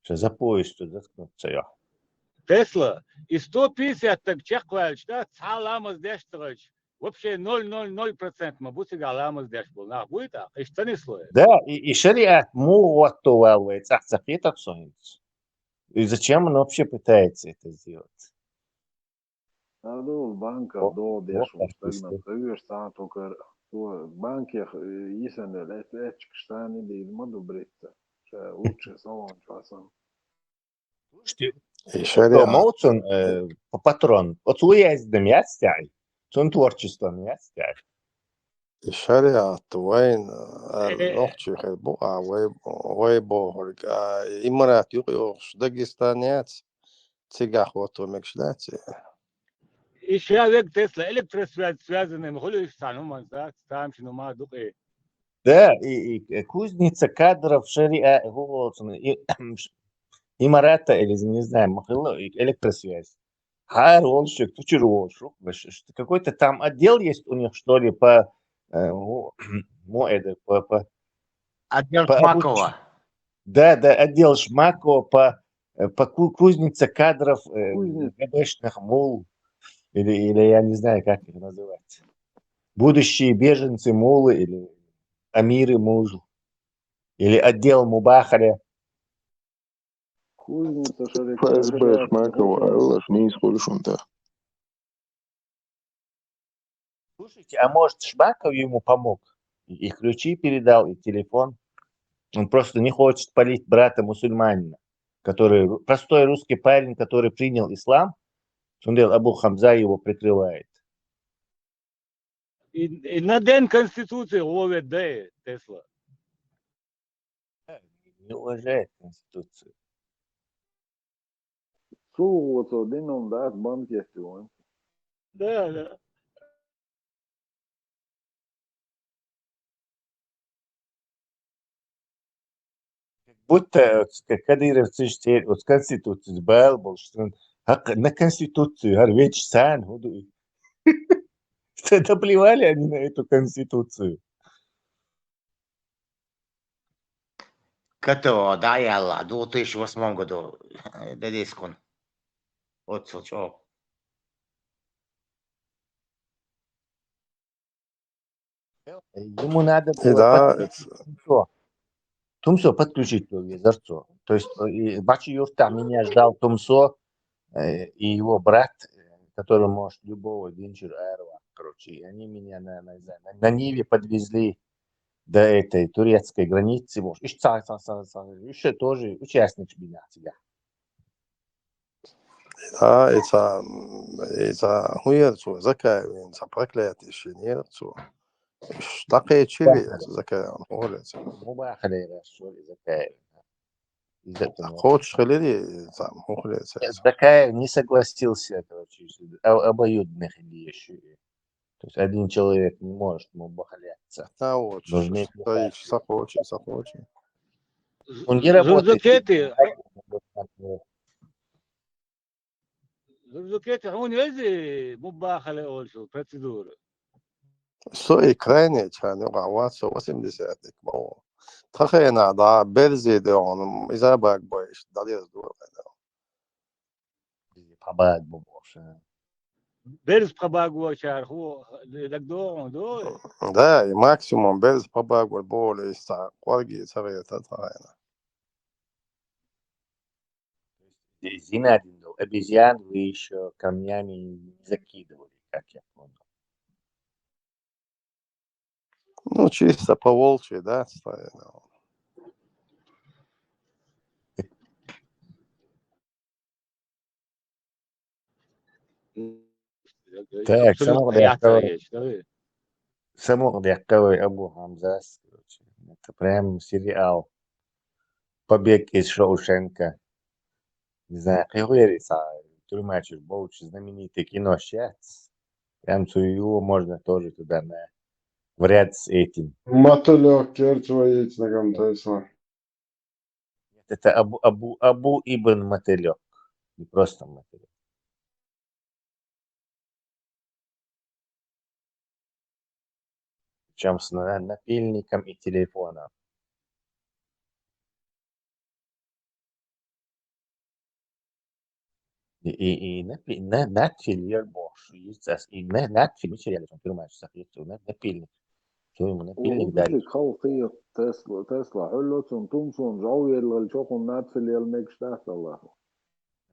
Что за поезд тут заткнуться я. Тесла и 150 так чеквальч, да, цаламаз дештрач. Вообще 0,00% мы будем галамаз деш был. На будет так, и что не слоит. Да, и шариат муатовал цахцахетов сонец. И зачем он вообще пытается это сделать? Надо банка до дешу, стагнат. Ты сам только в банке исенел, это штаны değil mi добриться. Лучше салон часом. Моуцун патрон. Вот уездом я стяй. Цун творчеством я стяй. الشريعة وين نوحشي خيبوها ويبو هرقا إمارات يقيوش داغستانيات تيجاح وطو مكشلاتي И человек Тесла электросвязь связанный, мы хотели стану, там что мы духе. Да, и кузница кадров шариа, имарата или не знаю, махило, электросвязь. Харолшик, тучеролшик, какой-то там отдел есть у них что ли по отдел Шмакова. Да, отдел Шмакова по кузнице кадров ГБшных мул. Или я не знаю, как их называть. Будущие беженцы мулы или амиры мужу. Или отдел Мубахаря. ФСБ Шмакова, Аллаш не используем-то. Слушайте, а может Шмаков ему помог? И ключи передал, и телефон. Он просто не хочет палить брата мусульманина, который простой русский парень, который принял ислам. Сундел Абу Хамза его прикрывает. И на день Конституции ловит да Тесла. Не уважает Конституцию. Sulgoto dinom dat banketti on. Да. Будто кадировцы вот конституцию бал был, что на конституцию, ведь сан, что плевали они на эту конституцию. Като, да, яла, 2008 году, да дискон. Вот что. Ему надо И было да, подключить Тумсо подключить телевизорцу. То есть Бачи Юрта меня ждал Тумсо и его брат, который может любого Динчер Аэрова, короче, и они меня на Ниве подвезли до этой турецкой границы. Еще тоже участник меня тебя. да, это хуерцу, закай, это проклятие, нерцу. Такая чили, закай, он хуерцу. Мубахали, что ли, закай. Хочешь халили, там, хуерцу. Закай не согласился, короче, обоюдных еще. То есть один человек не может мубахаляться. А вот, Нужны захочет. Он не работает. Зурзукети, он ези мубахали ольшу, процедуры. Сои крайне чаны гавацо 80-lik мол. Тахена да берзи де он изабак боиш, далез дуа. Пабаг бобоша. Берз пабагу чарху, дагдо, до. Да, и максимум берз пабагу более ста, кварги царета тахена. Зинадин, обезьян вы еще камнями не закидывали, как я понял. Ну, чисто по волчьи, да, ставина. Так, самохдяковый Абу Хамзас. Это прям сериал «Побег из Шоушенка». Не знаю, Хигуэриса, Тюрьмачиш, Боуч, знаменитый кино «Щец». Прям его можно тоже туда в ряд с этим. Мотылек, керчвоить на гамтайсла. Это Абу Ибн Мотылек. Не просто Мотылек. Причем с напильником и телефоном. И надфиль больше. И надфиль материал, он понимаешь, напильник. Что ему напильник дали? خلقية تسلا حلوتهم تمسون جوير للشوكم ناتفل يلميك شتاحت الله.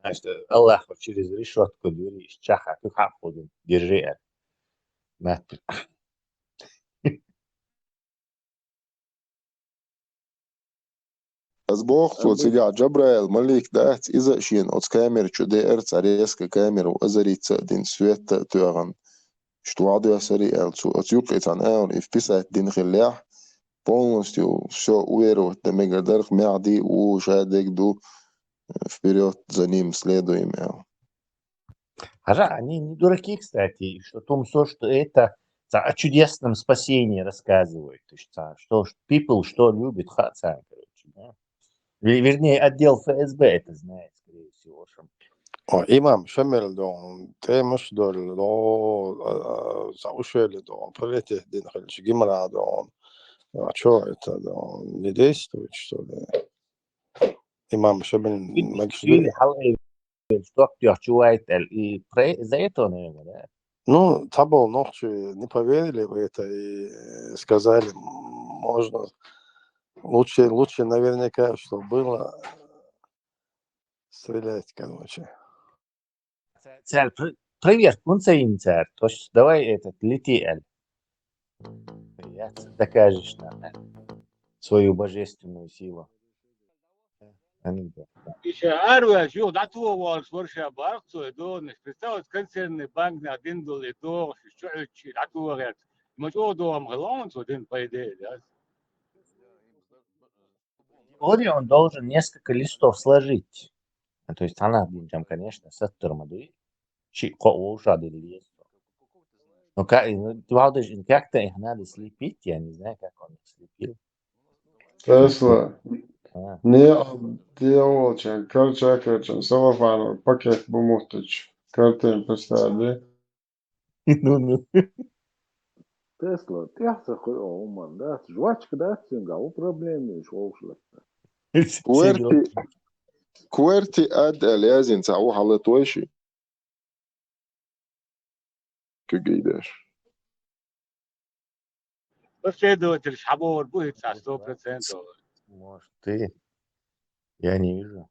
Значит, Аллах через решетку двери из чаха, как ходим, держи надпись. أسبوع وتسجع جبرائيل ملك دات إذا شين أوت كامير شو دي إرت عريسك كامير وأزريت دين سويت تيغن شتو عضو سري ألتو أتيوقيت عن آون إفبسات دين خلاح полностью все уверовать на Мегадерх Мяди у Шадегду вперед за ним следуем. Они не дураки, кстати, что Тумсо, что это о чудесном спасении рассказывают. Что people, что любит Хацан, короче. Да? Вернее, отдел ФСБ это знает, скорее всего. Имам Шамил дон, темаш дол, до заушели дон, пролететь дин хальч гимра дон. А что это дон? Не действует, что ли? Имам Шамил Макшди. Что чувствует и за это, наверное, да? Ну, Табол ночи не поверили в это и сказали, можно лучше наверняка, что было стрелять, короче. Привет, Кунцаинцар, то есть давай лети, докажешь нам свою божественную силу. Еще арвя, что дату вал сворша барцу, это не представляет концерный банк на диндул и то, что это дату говорят. Мы что доам галан, что дин по идее, да? Он должен несколько листов сложить. То есть она, конечно, саттырмады. Ши коуша делиес. Ну, как-то их надо слепить, я не знаю, как он их слепил. Tesla. А. Ne делал, чем короче, чем салафан, пакет бумутыч. Картин поставили. Ну. Tesla تحصل عموما ده جواتش ده سنجاو проблемы شوفلك كويرتي اد لازم تعوح على تويشي كجيداش بس يدو ترشحبور بوهي 100%. Может, ты? Я не вижу.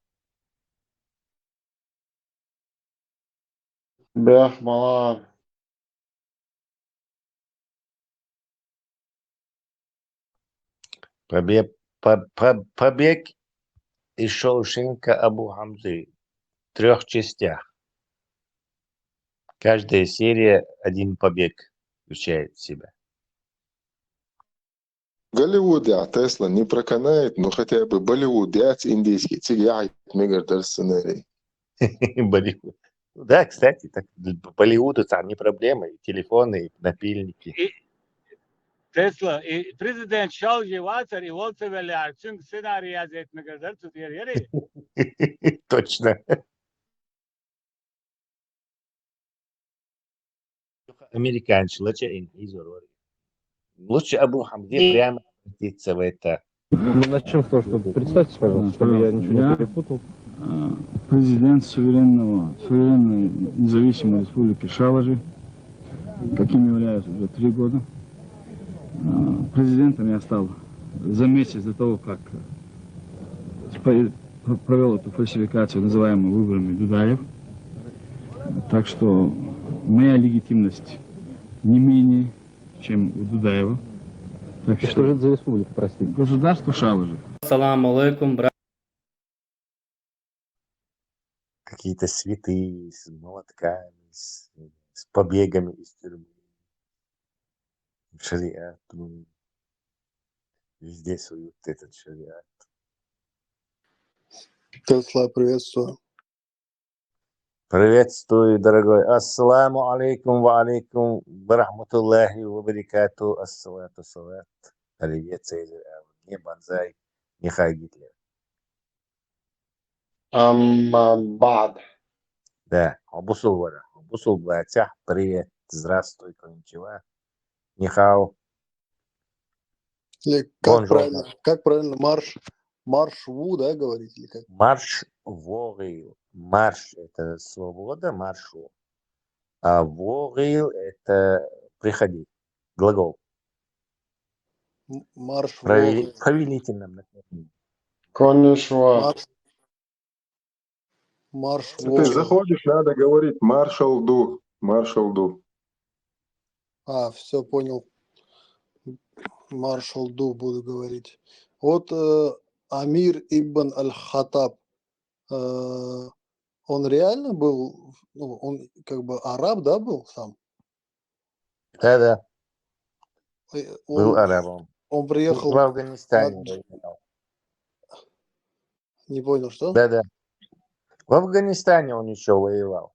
Бях малан. Побег из Шоушенка Абу Хамзы в 3 частях. Каждая серия один побег включает в себя. Голливуд يا تسلا не проканает, но хотя бы Болливуд я индийский тигяй мегардер сценарий. Болливуд. Да, кстати, так Болливуду там не проблема, и телефоны, и напильники. Tesla, президент Шалжи Вацар, и Волце Велярчинг сценарий азет мегардер цутьери. Точно. Американцы, лучше Абу Хамзе прямо обратиться в это. Ну, начнем с того, что представьтесь, пожалуйста, чтобы я ничего не перепутал. Президент суверенной независимой республики Шалажи, каким являюсь уже 3 года. Президентом я стал за месяц до того, как провел эту фальсификацию, называемую выборами Дудаев. Так что моя легитимность не менее, чем у Дудаева. Так что же это за республика, простите? Государство Шалажи. Ассаламу алейкум, брат. Какие-то святые с молотками, с побегами из тюрьмы. Шариат. Везде суют этот шариат. Тесла, приветствую. Приветствую, дорогой. Ассаламу алейкум ва алейкум ва рахматуллахи ва баракату. Ассалату салат. Привет, Цезарь. Не Банзай, не Хай Гитлер. Бад. Да, Абусул Батях, привет, здравствуй, кончева. Нихао. Или как правильно, марш Ву, да, говорить? Или как? Марш Вогил. Марш – это свобода, маршу. А Вогил – это приходи. Глагол. Марш Вогил. Повелительном наклонении. Конешва. Марш Если ты заходишь, надо говорить маршал Ду. Все, понял. Маршал Ду буду говорить. Вот Амир ибн аль-Хаттаб, он реально был, ну, он как бы араб, да, был сам? Да. Был арабом. Он приехал... В Афганистане. Не понял, что? Да. В Афганистане он еще воевал.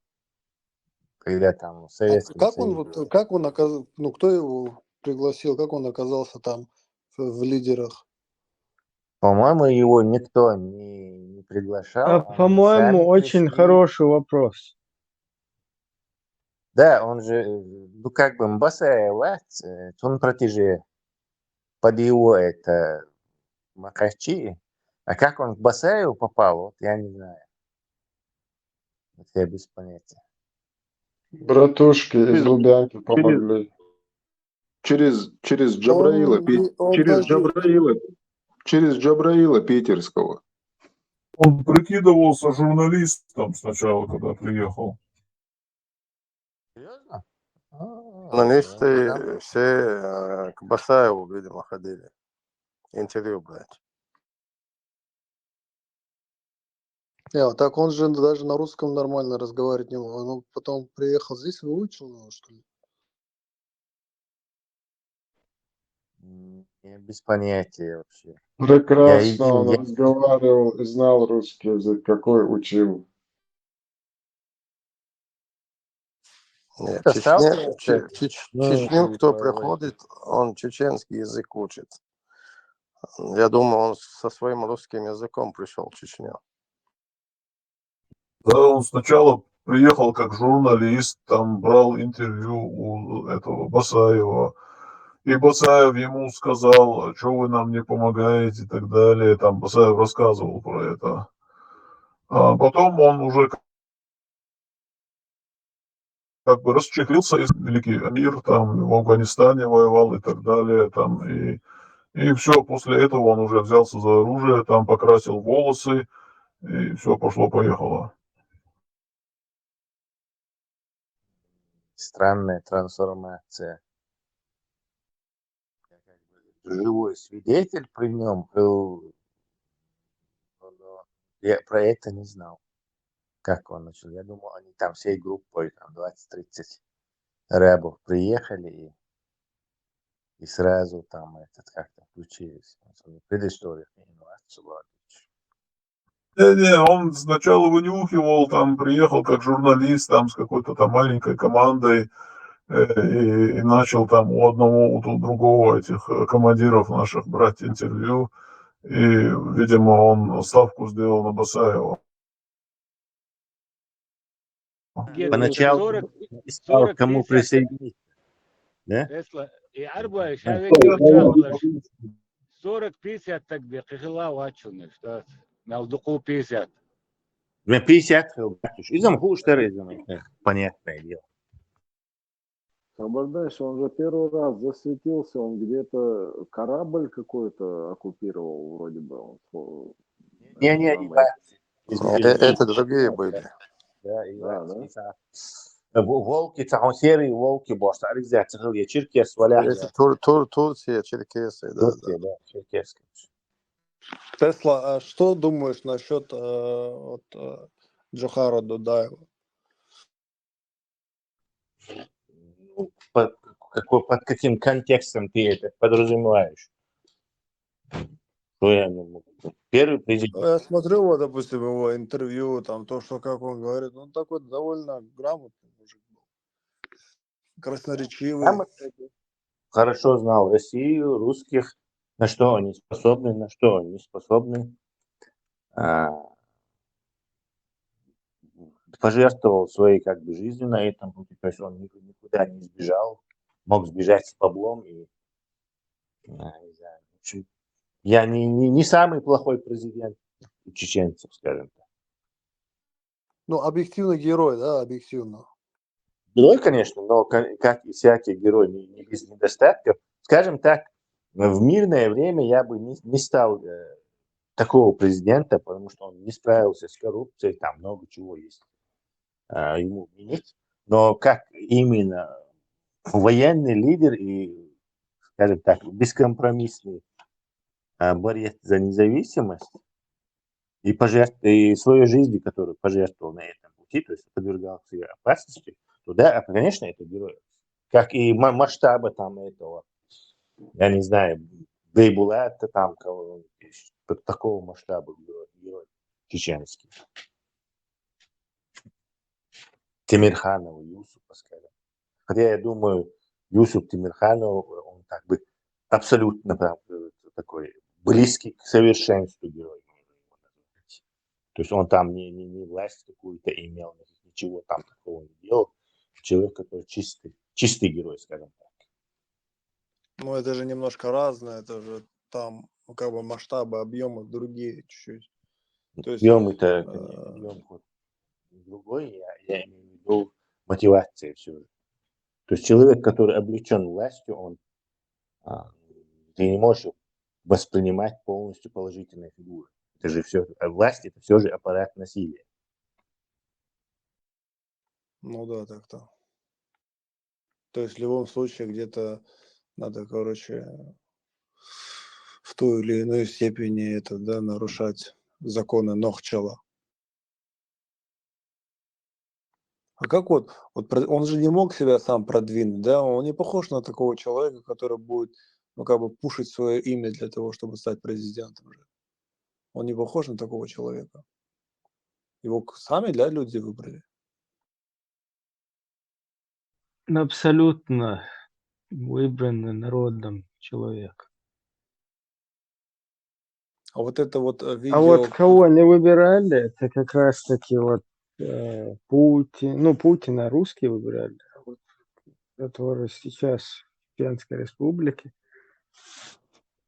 Когда там в Советском Союзе. Как он оказался, ну, кто его пригласил, как он оказался там в лидерах? По-моему, его никто не приглашал. По-моему, очень хороший вопрос. Да, он же, ну как бы Мбасаева, он протеже под его это Макачи. А как он к Басаеву попал, вот я не знаю. Вот я без понятия. Братушки из Лубянки помогли. Через Джабраила, через Джабраила питерского. Он прикидывался журналистом сначала, когда приехал. Серьезно? Журналисты все к Басаеву, видимо, ходили. Интервью брать. Так он же даже на русском нормально разговаривать не мог. Он потом приехал здесь, выучил его, что ли? Я без понятия вообще. Прекрасно он разговаривал и знал русский язык, какой учил. Нет, Это сталкивался Чечню, кто приходит, он чеченский язык учит. Я думаю, он со своим русским языком пришел в Чечню. Да, он сначала приехал как журналист, там брал интервью у этого Басаева. И Басаев ему сказал, что вы нам не помогаете и так далее. Там Басаев рассказывал про это. А потом он уже как бы расчехлился, из Великий Амир, там в Афганистане воевал и так далее. Там, и все, после этого он уже взялся за оружие, там покрасил волосы, и все, пошло-поехало. Странная трансформация. Живой свидетель при нем был, но я про это не знал, как он начал. Я думал, они там всей группой, там 20-30 рэбов приехали и сразу там как-то включились. Предыстория не была. Не, он сначала вынюхивал, там приехал как журналист, там с какой-то там маленькой командой, и начал там у одного, у другого этих командиров наших брать интервью. И, видимо, он ставку сделал на Басаева. Поначалу искал, кому присоединиться. Да? 40-50 так бекихла вачуны, что мелдуку 50. 50 изам хуштар понятное дело. Кабардаш, он же первый раз засветился, он где-то корабль какой-то оккупировал, вроде бы. Это другие были. Волки, там серые волки, босса, я черкес, валя. Это Турция, черкесы, да. Турция, да, черкесы. Тесла, а что думаешь насчет Джохара Дудаева? Под каким контекстом ты это подразумеваешь? Что я думаю? Первый президент. Я смотрел, вот, допустим, его интервью, там то, что как он говорит, он такой довольно грамотный мужик был, красноречивый. Хорошо знал Россию, русских, на что они способны, на что они не способны. Пожертвовал своей как бы жизнью на этом пути, то есть он никуда не сбежал, мог сбежать с баблом. И, в общем, я не самый плохой президент у чеченцев, скажем так. Ну, объективный герой, да, объективно. Герой, конечно, но как и всякий герой, не без недостатков. Скажем так, в мирное время я бы не стал такого президента, потому что он не справился с коррупцией, там много чего есть ему винить. Но как именно военный лидер и, скажем так, бескомпромиссный борец за независимость и свою жизнь, которую пожертвовал на этом пути, то есть подвергал себе опасности, то да, конечно, это герой. Как и масштаба там этого, я не знаю, Бейбулата там, такого масштаба герой чеченский. Тимирханова, Юсупа, скажем. Хотя я думаю, Юсуп Тимирханов, он как бы абсолютно такой близкий к совершенству герой. То есть он там не власть какую-то имел, ничего там такого не делал. Человек, который чистый герой, скажем так. Ну, это же немножко разное, это же там как бы масштабы, объемы другие чуть-чуть. Объем-то, объем другой, я имею в виду мотивация все же. То есть человек, который облечен властью, он ты не можешь воспринимать полностью положительные фигуры. Это же все, власть это все же аппарат насилия. Ну да, так-то. То есть в любом случае где-то надо, короче, в той или иной степени это, да, нарушать законы Нохчала. А как вот он же не мог себя сам продвинуть, да? Он не похож на такого человека, который будет ну, как бы пушить свое имя для того, чтобы стать президентом же. Он не похож на такого человека. Его сами, да, люди выбрали. Абсолютно выбранный народом человек. А вот это вот А видео... вот кого они выбирали, это как раз таки вот Путин, ну, Путина русские выбирали, а вот который сейчас в Чеченской Республике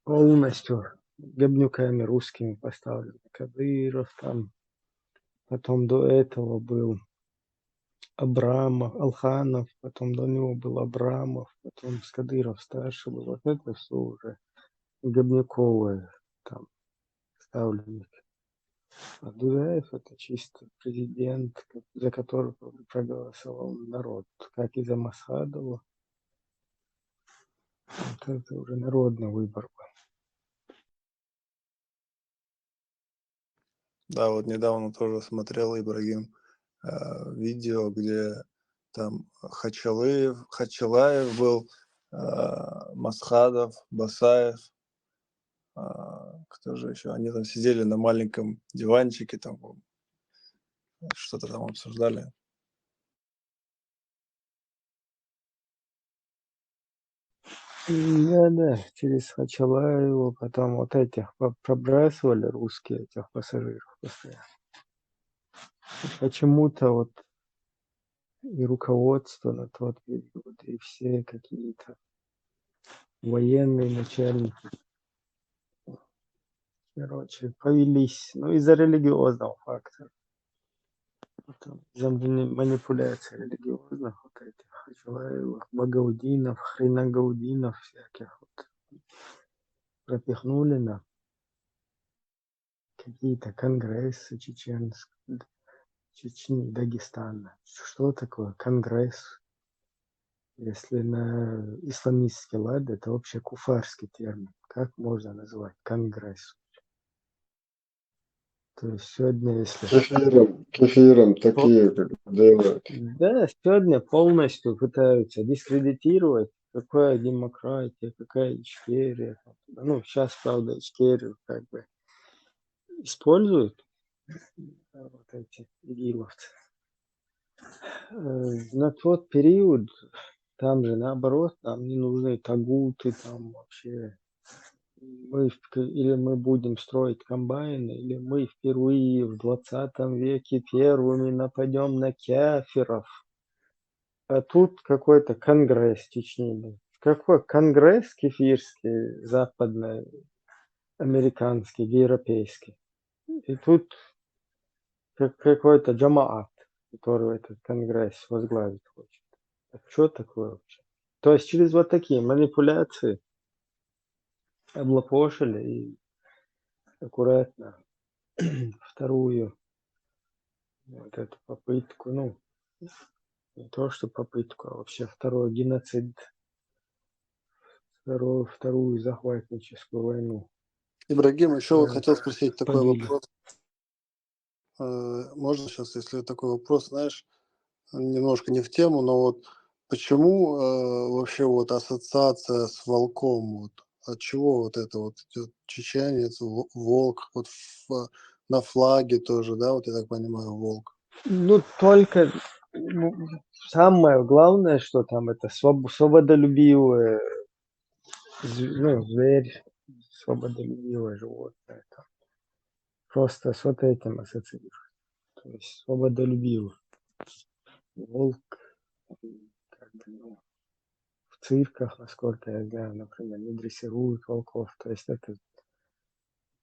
полностью говнюками русскими поставлен. Кадыров там, потом до этого был Абрамов, Алханов, потом до него был Абрамов, потом Кадыров старший был. Вот это все уже говнюковые там ставленники. А Дудаев это чисто президент, за которого проголосовал народ, как и за Масхадова. Вот это уже народный выбор был. Да, вот недавно тоже смотрел, Ибрагим, видео, где там Хачалаев был, Масхадов, Басаев, кто же еще? Они там сидели на маленьком диванчике, там что-то там обсуждали. Да, через Хачалаева, потом вот этих пробрасывали русские, этих пассажиров постоянно. Почему-то вот и руководство на тот период, и все какие-то военные начальники, короче, повелись, ну, из-за религиозного фактора. Потом из-за манипуляций религиозных, вот этих Хачалаевых, Багаудинов, Хренагаудинов всяких вот пропихнули на какие-то конгрессы чеченские, Чечни, Дагестана. Что такое конгресс? Если на исламистский лад, это вообще куфарский термин. Как можно назвать конгресс? То есть сегодня, если... Кефиром такие как делают. Да, сегодня полностью пытаются дискредитировать, какая демократия, какая Ичкерия. Ну, сейчас, правда, Ичкерию как бы используют вот эти игиловцы. На тот период там же наоборот, нам не нужны тагуты, там вообще или мы будем строить комбайны, или мы впервые в 20 веке первыми нападем на кафиров. А тут какой-то конгресс Чечни. Какой конгресс кефирский, западный, американский, европейский. И тут какой-то джамаат, который этот конгресс возглавить хочет. А что такое вообще? То есть через вот такие манипуляции облапошили и аккуратно вторую вот эту попытку, ну, не то что попытку, а вообще второй геноцид, вторую захватническую войну. Ибрагим, еще вот хотел спросить такой побили. вопрос. Можно сейчас, если такой вопрос, знаешь, немножко не в тему, но вот почему вообще вот ассоциация с волком, вот от чего вот это вот идет чеченец, волк, вот на флаге тоже, да, вот я так понимаю, волк. Ну, только самое главное, что там это свободолюбивый, ну, зверь, свободолюбивое животное. Там. Просто с вот этим ассоциируют. То есть свободолюбивый. Волк, как бы, ну, в цирках, насколько я знаю, например, не дрессируют волков. То есть это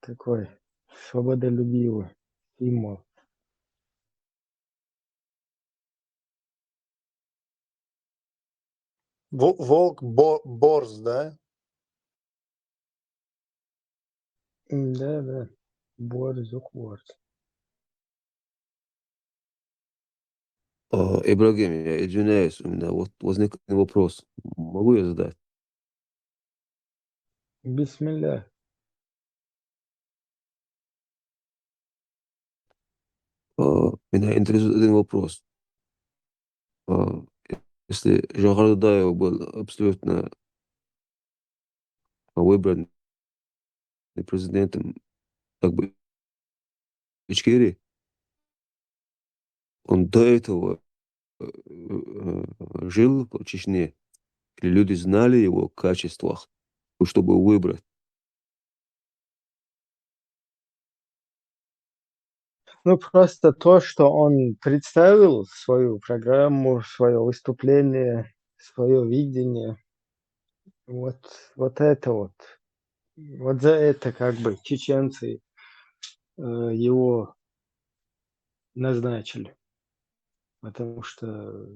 такой свободолюбивый символ. Волк борз, да? Да. Борзук. Ибрагим, я извиняюсь, у меня вот возник вопрос. Могу я задать? Бисмилля. Меня интересует один вопрос. Если Жохар Дудаев был абсолютно выбранный президентом как бы Ичкерии, он до этого жил в Чечне, и люди знали его качествах, чтобы выбрать. Ну, просто то, что он представил свою программу, свое выступление, свое видение, вот это вот. Вот за это как бы чеченцы его назначили. Потому что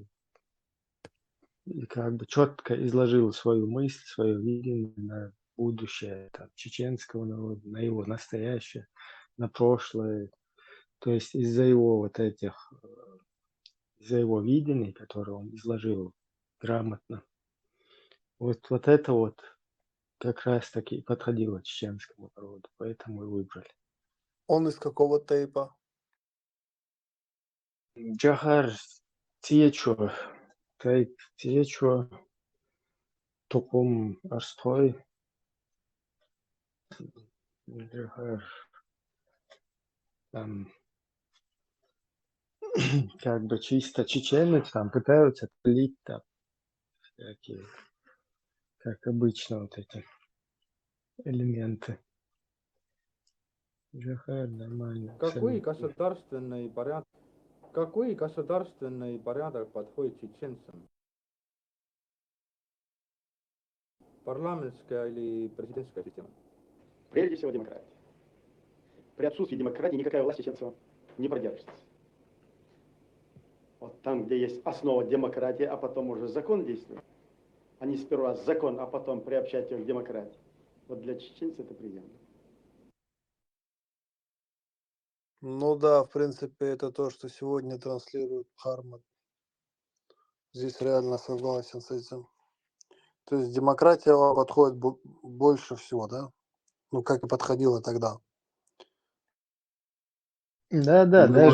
как бы четко изложил свою мысль, свое видение на будущее там, чеченского народа, на его настоящее, на прошлое. То есть из-за его вот этих, из-за его видений, которые он изложил грамотно, вот это вот как раз таки подходило чеченскому народу, поэтому и выбрали. Он из какого тейпа? Джахар Тиечо, тейп Тиечо, Тукум Арстой, Джахар, там, как бы чисто чеченец, там пытаются пилить там всякие, как обычно, вот эти элементы. Джахар нормально. Какой государственный порядок подходит чеченцам? Парламентская или президентская система? Прежде всего демократия. При отсутствии демократии никакая власть чеченцев не продержится. Вот там, где есть основа демократии, а потом уже закон действует, а не сперва закон, а потом приобщать его к демократии. Вот для чеченцев это приемлемо. Ну да, в принципе, это то, что сегодня транслирует Харман. Здесь реально согласен с этим. То есть демократия вам подходит больше всего, да? Ну, как и подходила тогда. Да, Ну,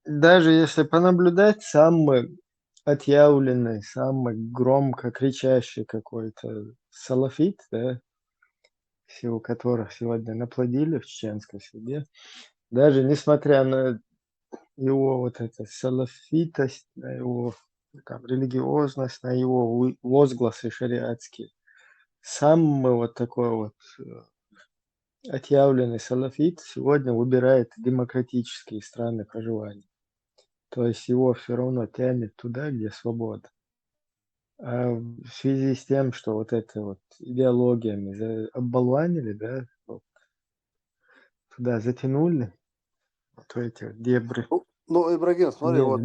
даже если понаблюдать, самый отъявленный, самый громко кричащий какой-то салафит, да, всего которых сегодня наплодили в чеченской среде, даже несмотря на его вот эту салафитость, на его там, религиозность, на его возгласы шариатские, самый вот такой вот отъявленный салафит сегодня выбирает демократические страны проживания. То есть его все равно тянет туда, где свобода. А в связи с тем, что вот это вот идеологиями оболванили, да, вот, туда затянули, вот эти вот дебри. Ну, Ибрагим, смотри, вот.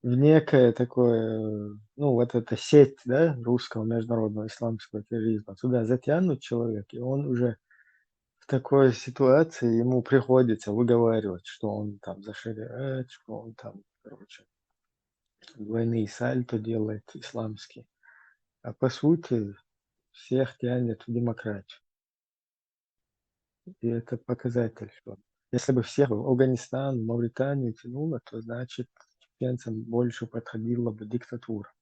В некое такое, ну, вот эта сеть, да, русского международного исламского терроризма, туда затянут человека, и он уже в такой ситуации, ему приходится выговаривать, что он там за шариат, что он там, короче, двойные сальто делает исламские. А по сути всех тянет в демократию. И это показатель, что если бы всех в Афганистан, Мавританию тянуло, то значит чеченцам больше подходила бы диктатура.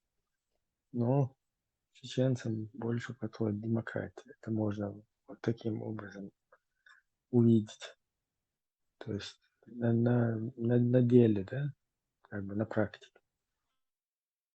Но чеченцам больше подходит демократия. Это можно вот таким образом увидеть. То есть на деле, да, как бы на практике.